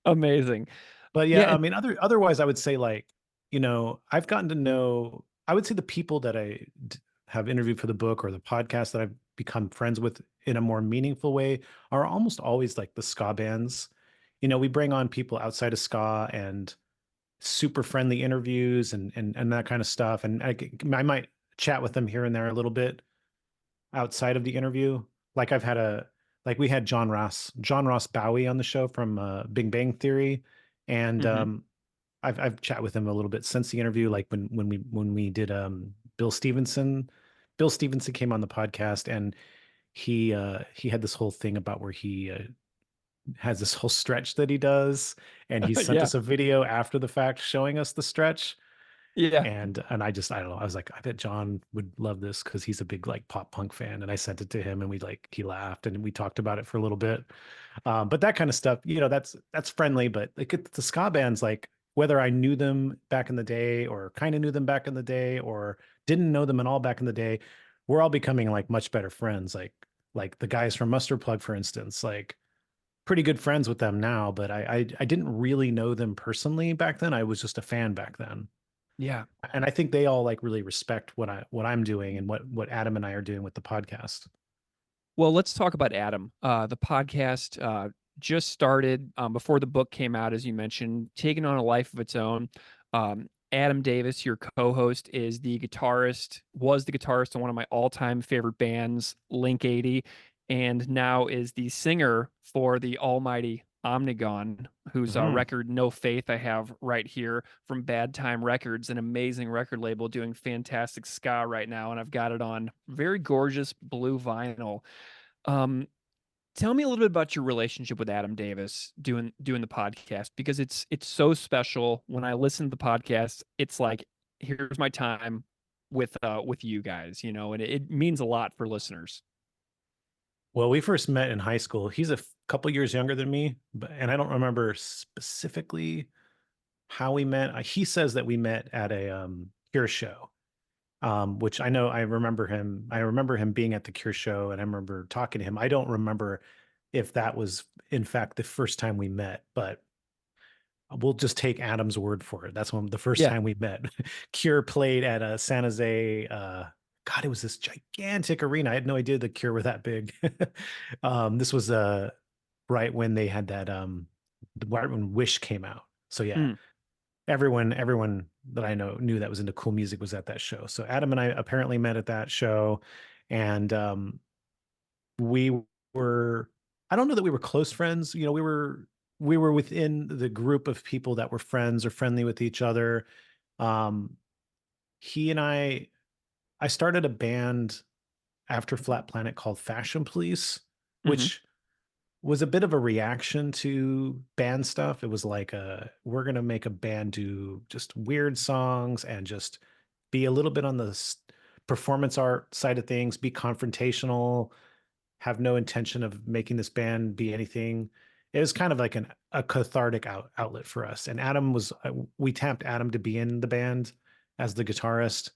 Amazing. But Yeah. yeah, I mean, otherwise, I would say like, I've gotten to know, I would say the people that have interviewed for the book or the podcast that I've become friends with in a more meaningful way are almost always like the ska bands. We bring on people outside of ska and super friendly interviews and that kind of stuff. And I might chat with them here and there a little bit outside of the interview. Like we had John Ross Bowie on the show from Big Bang Theory, and I've chat with him a little bit since the interview. Like when we did Bill Stevenson. Bill Stevenson came on the podcast, and he had this whole thing about where he has this whole stretch that he does, and he sent Yeah. us a video after the fact showing us the stretch. Yeah. And I don't know. I was like, I bet John would love this because he's a big like pop punk fan. And I sent it to him, and he laughed, and we talked about it for a little bit. But that kind of stuff, that's friendly. But like the ska bands, like whether I knew them back in the day or kind of knew them back in the day or didn't know them at all back in the day, we're all becoming like much better friends. Like the guys from Mustard Plug, for instance, like pretty good friends with them now. But I didn't really know them personally back then. I was just a fan back then. Yeah. And I think they all like really respect what I'm doing and what Adam and I are doing with the podcast. Well, let's talk about Adam. The podcast just started before the book came out, as you mentioned, taking on a life of its own. Adam Davis, your co-host, was the guitarist on one of my all-time favorite bands, Link 80, and now is the singer for the almighty Omnigon, whose record No Faith I have right here from Bad Time Records, an amazing record label doing fantastic ska right now, and I've got it on very gorgeous blue vinyl. Tell me a little bit about your relationship with Adam Davis doing the podcast, because it's so special. When I listen to the podcast, it's like, here's my time with you guys, and it means a lot for listeners. Well, we first met in high school. He's a couple years younger than me, and I don't remember specifically how we met. He says that we met at a Cure show, which I know I remember him. I remember him being at the Cure show, and I remember talking to him. I don't remember if that was in fact the first time we met, but we'll just take Adam's word for it. That's when the first time we met. Cure played at San Jose. God, it was this gigantic arena. I had no idea the Cure were that big. This was right when they had that right when Wish came out. So yeah, everyone that I know knew that was into cool music was at that show. So Adam and I apparently met at that show, and we were, I don't know that we were close friends. We were within the group of people that were friends or friendly with each other. He and I started a band after Flat Planet called Fashion Police, which was a bit of a reaction to band stuff. It was like we're going to make a band do just weird songs and just be a little bit on the performance art side of things, be confrontational, have no intention of making this band be anything. It was kind of like a cathartic outlet for us. And we tapped Adam to be in the band as the guitarist.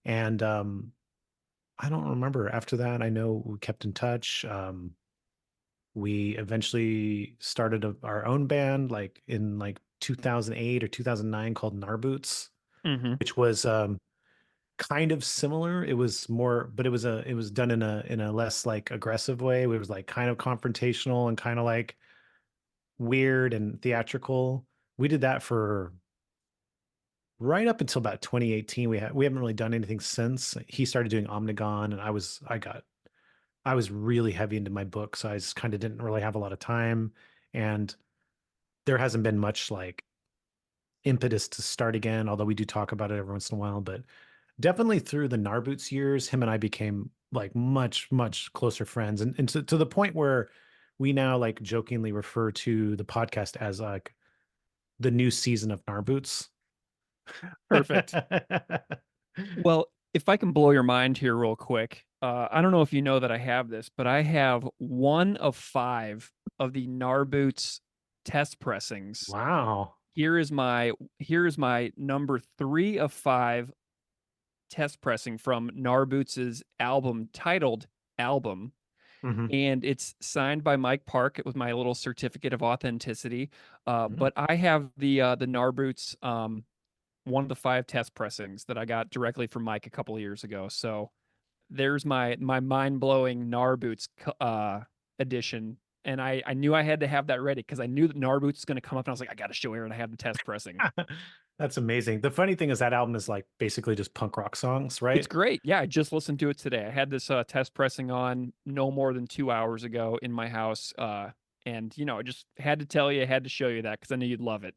And I don't remember after that. I know we kept in touch. We eventually started our own band, like in like 2008 or 2009, called Narboots, which was kind of similar. It was more, but it was done in a less like aggressive way. It was like kind of confrontational and kind of like weird and theatrical. We did that for right up until about 2018. We haven't really done anything since. He started doing Omnigon, and I was really heavy into my book, so I just kind of didn't really have a lot of time, and there hasn't been much like impetus to start again, although we do talk about it every once in a while. But definitely through the Narboots years, him and I became like much, much closer friends, and to the point where we now like jokingly refer to the podcast as like the new season of Narboots. Perfect. Well, if I can blow your mind here real quick, I don't know if you know that I have this, but I have 1 of 5 of the Narboots test pressings. Wow. Here is my number 3 of 5 test pressing from Narboots's album titled Album. Mhm. And it's signed by Mike Park with my little certificate of authenticity. But I have the Narboots 1 of the 5 test pressings that I got directly from Mike a couple of years ago. So there's my mind-blowing Narboots edition. And I knew I had to have that ready because I knew that Narboots was going to come up, and I was like, I got to show Aaron I have the test pressing. That's amazing. The funny thing is that album is like basically just punk rock songs, right? It's great. Yeah, I just listened to it today. I had this test pressing on no more than 2 hours ago in my house. And I just had to tell you, I had to show you that because I knew you'd love it.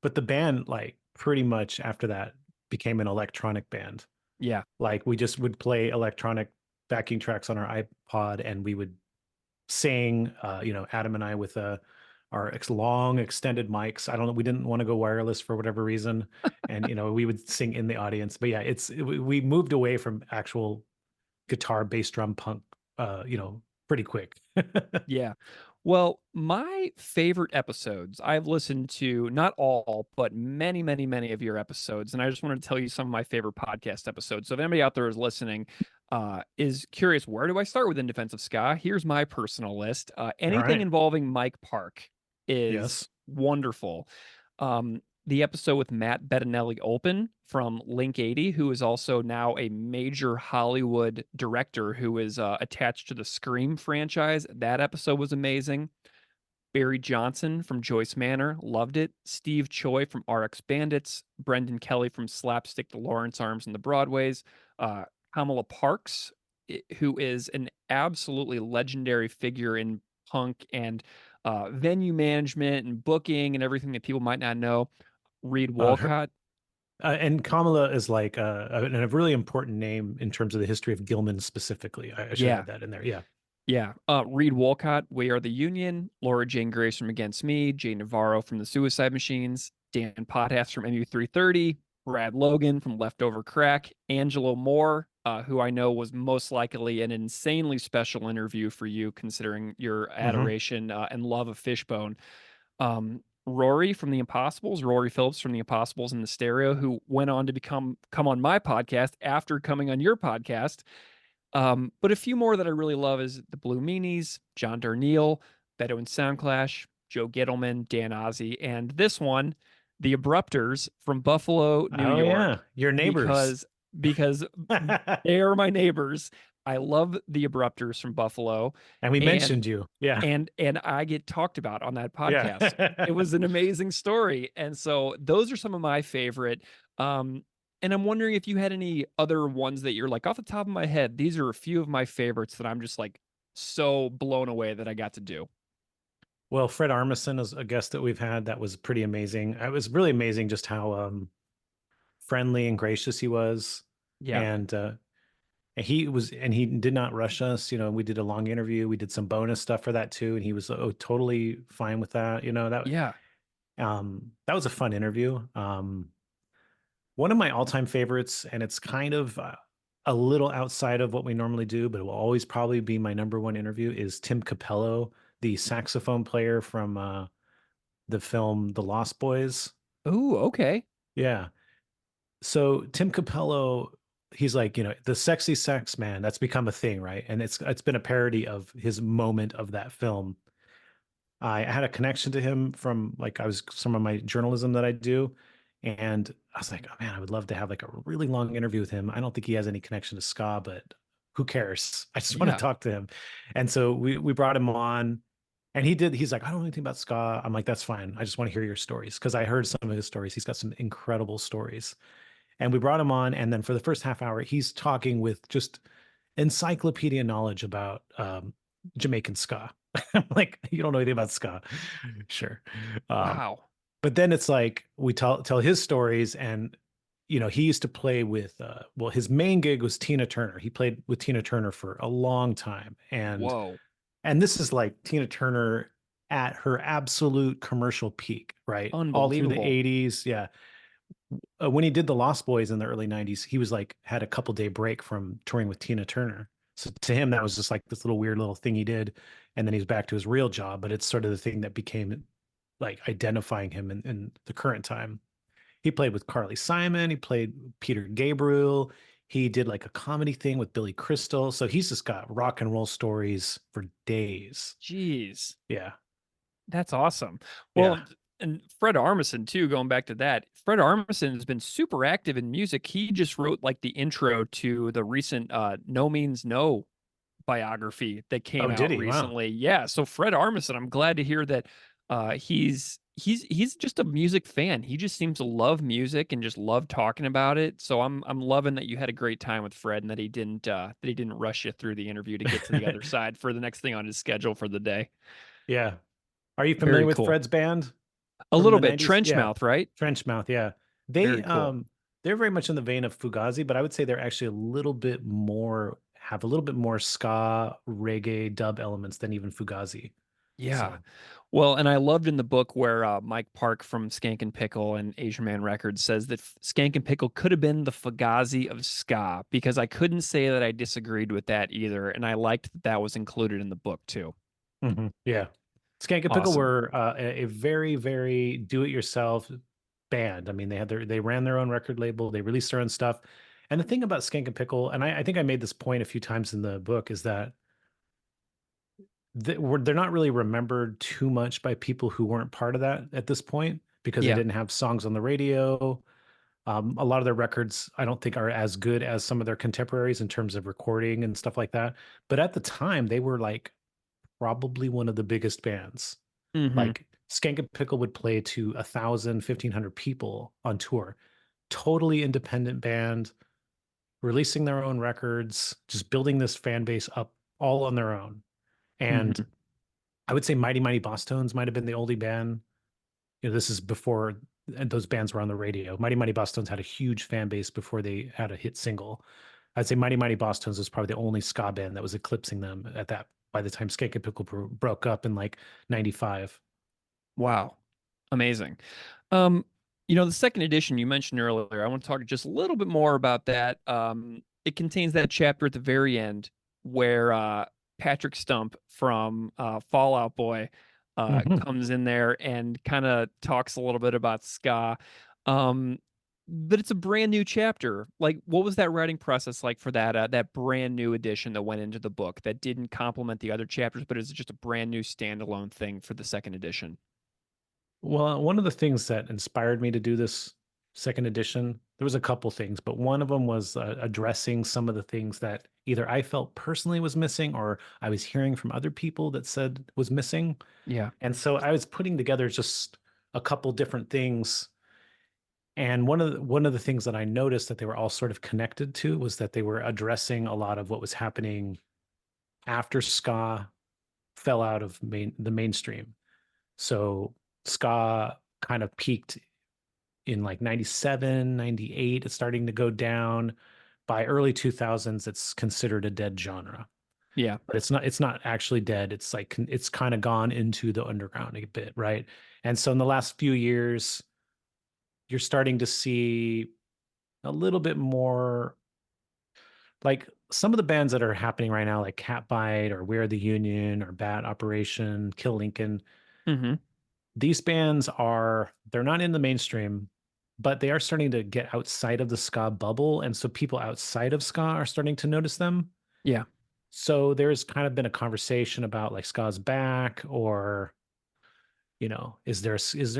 But the band, like, pretty much after that became an electronic band. Yeah. Like, we just would play electronic backing tracks on our iPod, and we would sing, Adam and I with our long extended mics. I don't know. We didn't want to go wireless for whatever reason. And, we would sing in the audience. But yeah, we moved away from actual guitar, bass, drum, punk, pretty quick. Yeah. Well, my favorite episodes, I've listened to not all, but many, many, many of your episodes. And I just wanted to tell you some of my favorite podcast episodes. So if anybody out there is listening, is curious, where do I start with In Defense of Ska? Here's my personal list. Anything right. involving Mike Park is Yes. wonderful. The episode with Matt Bettinelli Olpen from Link 80, who is also now a major Hollywood director who is attached to the Scream franchise. That episode was amazing. Barry Johnson from Joyce Manor, loved it. Steve Choi from RX Bandits. Brendan Kelly from Slapstick, the Lawrence Arms, and the Broadways. Kamala Parks, who is an absolutely legendary figure in punk and venue management and booking and everything that people might not know. Reed Walcott. And Kamala is like a really important name in terms of the history of Gilman specifically. I should add that in there. Yeah. Yeah. Reed Walcott, We Are the Union. Laura Jane Grace from Against Me. Jay Navarro from The Suicide Machines. Dan Pothass from MU330. Brad Logan from Leftover Crack. Angelo Moore, who I know was most likely an insanely special interview for you, considering your adoration and love of Fishbone. Rory from The Impossibles, Rory Phillips from The Impossibles and the Stereo, who went on to come on my podcast after coming on your podcast. But a few more that I really love is the Blue Meanies, John Darnielle, Beto and Soundclash, Joe Gittleman, Dan Ozzie, and this one, the Abrupters from Buffalo, New York. Yeah, your neighbors. Because they are my neighbors. I love the Abrupters from Buffalo. And we mentioned you. Yeah. And I get talked about on that podcast. Yeah. It was an amazing story. And so those are some of my favorite. And I'm wondering if you had any other ones that you're like, off the top of my head, these are a few of my favorites that I'm just like so blown away that I got to do. Well, Fred Armisen is a guest that we've had. That was pretty amazing. It was really amazing just how friendly and gracious he was. Yeah. And he did not rush us. We did a long interview. We did some bonus stuff for that too. And he was totally fine with that. That was a fun interview. One of my all-time favorites, and it's kind of a little outside of what we normally do, but it will always probably be my number one interview, is Tim Capello, the saxophone player from the film The Lost Boys. Oh, okay. Yeah. So Tim Capello, he's like, the sexy sex man. That's become a thing, right? And it's been a parody of his moment of that film. I had a connection to him from some of my journalism that I do. And I was like, oh man, I would love to have like a really long interview with him. I don't think he has any connection to ska, but who cares? I just want to talk to him. And so we brought him on, and he's like, I don't know anything about ska. I'm like, that's fine. I just want to hear your stories. Cause I heard some of his stories. He's got some incredible stories. And we brought him on. And then for the first half hour, he's talking with just encyclopedia knowledge about Jamaican ska. I'm like, you don't know anything about ska. Sure. Wow. But then it's like we tell his stories, and he used to play with his main gig was Tina Turner. He played with Tina Turner for a long time, and whoa. And this is like Tina Turner at her absolute commercial peak, right? All through the Unbelievable. 80s. Yeah. When he did the Lost Boys in the early 90s, he was like had a couple day break from touring with Tina Turner. So to him, that was just like this little weird little thing he did. And then he's back to his real job. But it's sort of the thing that became like identifying him in the current time. He played with Carly Simon. He played Peter Gabriel. He did like a comedy thing with Billy Crystal. So he's just got rock and roll stories for days. Jeez. Yeah. That's awesome. Well, Yeah. and Fred Armisen too, going back to that. Fred Armisen has been super active in music. He just wrote like the intro to the recent No Means No biography that came Oh, did out he? Wow. recently. Yeah, so Fred Armisen, I'm glad to hear that he's just a music fan. He just seems to love music and just love talking about it. So I'm loving that you had a great time with Fred and that he didn't rush you through the interview to get to the other side for the next thing on his schedule for the day. Yeah. Are you familiar Very with cool. Fred's band A from little the bit 90s? trench Yeah. mouth, right? Trenchmouth, yeah. Very They cool. they're very much in the vein of Fugazi, but I would say they're actually a little bit more have a little bit more ska reggae dub elements than even Fugazi. Yeah. So, Well, and I loved in the book where Mike Park from Skank and Pickle and Asian Man Records says that Skank and Pickle could have been the Fugazi of ska because I couldn't say that I disagreed with that either. And I liked that that was included in the book too. yeah. Skank and Pickle Awesome. were a very, very do-it-yourself band. I mean, they ran their own record label, they released their own stuff. And the thing about Skank and Pickle, and I think I made this point a few times in the book, is that they're not really remembered too much by people who weren't part of that at this point because they Yeah. didn't have songs on the radio. A lot of their records, I don't think, are as good as some of their contemporaries in terms of recording and stuff like that. But at the time, they were like probably one of the biggest bands. Hmm. Like Skank and Pickle would play to 1,000, 1,500 people on tour. Totally independent band, releasing their own records, just building this fan base up all on their own. And Hmm. I would say Mighty Mighty Boss Tones might have been the only band. You know, this is before those bands were on the radio. Mighty Mighty Boss Tones had a huge fan base before they had a hit single. I'd say Mighty Mighty Boss Tones was probably the only ska band that was eclipsing them at that by the time Skank and Pickle broke up in like 95. Wow. Amazing. Um, the second edition you mentioned earlier, I want to talk just a little bit more about that. It contains that chapter at the very end where Patrick Stump from Fall Out Boy Mhm. comes in there and kind of talks a little bit about ska. Um, but it's a brand new chapter. Like, what was that writing process like for that brand new edition that went into the book that didn't complement the other chapters, but is just a brand new standalone thing for the second edition? Well, one of the things that inspired me to do this second edition, there was a couple things, but one of them was addressing some of the things that either I felt personally was missing or I was hearing from other people that said was missing. Yeah. And so I was putting together just a couple different things. And one of the things that I noticed that they were all sort of connected to was that they were addressing a lot of what was happening after ska fell out of the mainstream. So ska kind of peaked in like 97, 98. It's starting to go down. By early 2000s, it's considered a dead genre. Yeah. But it's not actually dead. It's like it's kind of gone into the underground a bit, right? And so in the last few years, you're starting to see a little bit more like some of the bands that are happening right now, like Catbite or We're the Union or Bat Operation, Kill Lincoln. Hmm. These bands they're not in the mainstream, but they are starting to get outside of the ska bubble. And so people outside of ska are starting to notice them. Yeah. So there's kind of been a conversation about like ska's back or is there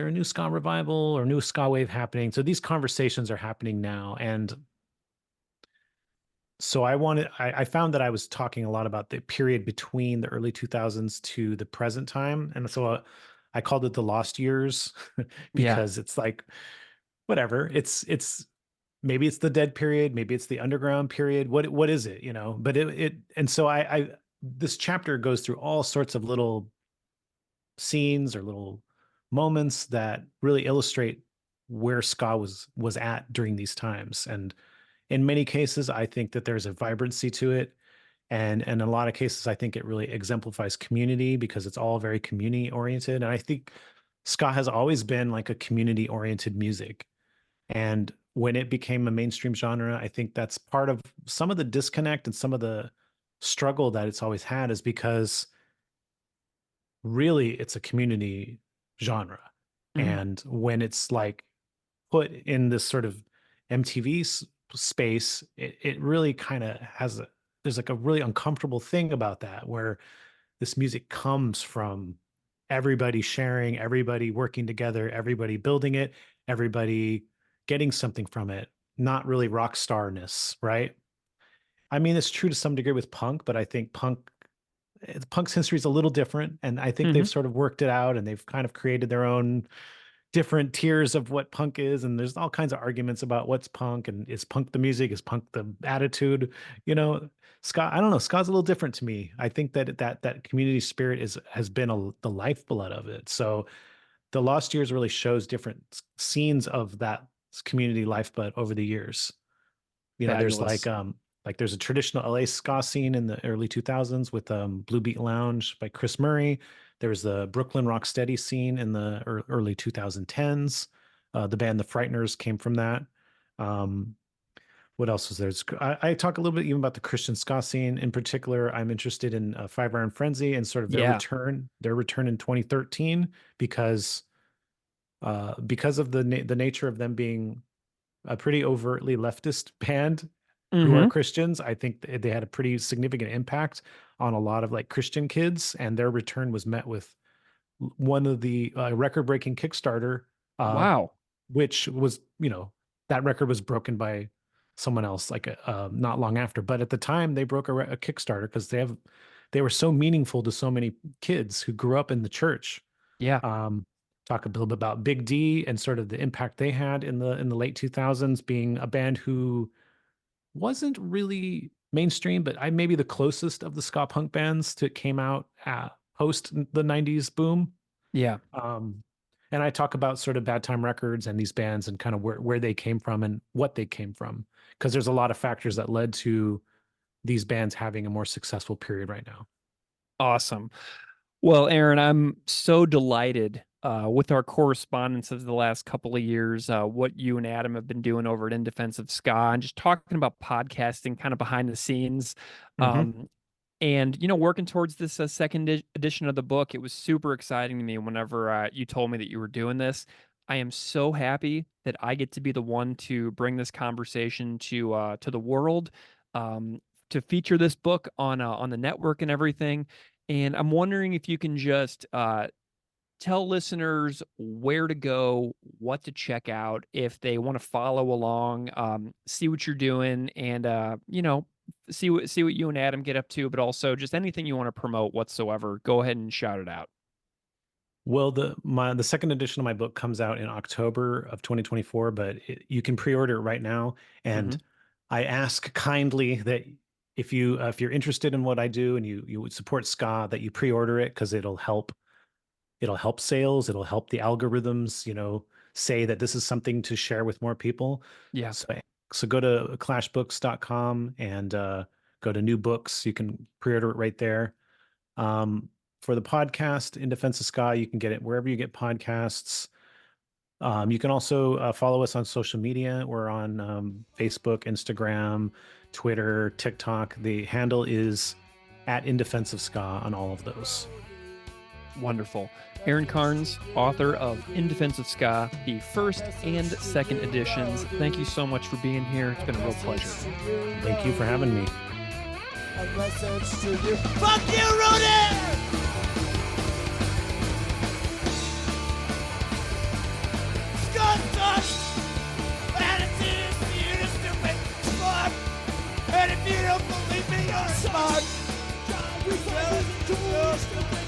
a new ska revival or new ska wave happening? So these conversations are happening now. And so I found that I was talking a lot about the period between the early 2000s to the present time. And so I called it the lost years Yeah. because it's like, whatever, it's maybe it's the dead period, maybe it's the underground period. What is it, but and so I this chapter goes through all sorts of little scenes or little moments that really illustrate where ska was at during these times. And in many cases, I think that there's a vibrancy to it. And in a lot of cases, I think it really exemplifies community because it's all very community oriented. And I think ska has always been like a community oriented music. And when it became a mainstream genre, I think that's part of some of the disconnect and some of the struggle that it's always had is because really it's a community genre. Mhm. And when it's like put in this sort of MTV space, it really kind of has there's like a really uncomfortable thing about that where this music comes from everybody sharing, everybody working together, everybody building it, everybody getting something from it, not really rock starness, right? I mean, it's true to some degree with punk, but I think punk's history is a little different, and I think they've Mhm. sort of worked it out, and they've kind of created their own different tiers of what punk is, and there's all kinds of arguments about what's punk and is punk the music, is punk the attitude, you know. Ska, I don't know, ska's a little different to me. I think that community spirit has been the lifeblood of it. So the Lost Years really shows different scenes of that community lifeblood over the years. You know, there's Fabulous. like there's a traditional LA ska scene in the early 2000s with Blue Beat Lounge by Chris Murray. There was the Brooklyn Rocksteady scene in the early 2010s. The band The Frighteners came from that. Um, what else was there? I talk a little bit even about the Christian ska scene. In particular, I'm interested in Five Iron Frenzy and sort of Yeah. their return in 2013 because of the nature of them being a pretty overtly leftist band who are Mhm. Christians. I think they had a pretty significant impact on a lot of like Christian kids, and their return was met with one of the record-breaking Kickstarter, uh, Wow. which was, you know, that record was broken by someone else like not long after. But at the time, they broke a Kickstarter because they were so meaningful to so many kids who grew up in the church. Yeah. Um, Talk a little bit about Big D and sort of the impact they had in the late 2000s, being a band who wasn't really mainstream, but I maybe the closest of the ska punk bands to came out post the 90s boom. Yeah. Um, and I talk about sort of Bad Time Records and these bands and kind of where they came from and what they came from, because there's a lot of factors that led to these bands having a more successful period right now. Awesome. Well, Aaron, I'm so delighted with our correspondence of the last couple of years, what you and Adam have been doing over at In Defense of Ska, and just talking about podcasting kind of behind the scenes. Mm-hmm. And, working towards this second edition of the book, it was super exciting to me whenever you told me that you were doing this. I am so happy that I get to be the one to bring this conversation to the world, to feature this book on the network and everything. And I'm wondering if you can just tell listeners where to go, what to check out, if they want to follow along, see what you're doing, and see what you and Adam get up to, but also just anything you want to promote whatsoever. Go ahead and shout it out. Well, the second edition of my book comes out in October of 2024, but you can pre-order it right now. Mm-hmm. And I ask kindly that if you're interested in what I do and you would support ska, that you pre-order it because it'll help sales, it'll help the algorithms, say that this is something to share with more people. Yeah. So go to clashbooks.com and go to new books. You can pre-order it right there. For the podcast, In Defense of Ska, you can get it wherever you get podcasts. You can also follow us on social media. We're on Facebook, Instagram, Twitter, TikTok. The handle is at In Defense of Ska on all of those. Wonderful. Aaron Carnes, author of In Defense of Ska, the first and second editions. Thank you so much for being here. It's been a real pleasure. Thank you for having me. A message to you. Fuck you, Rudy! Scott sucks! Attitude, you're stupid fuck! And if you don't believe me, you're smart! You're stupid!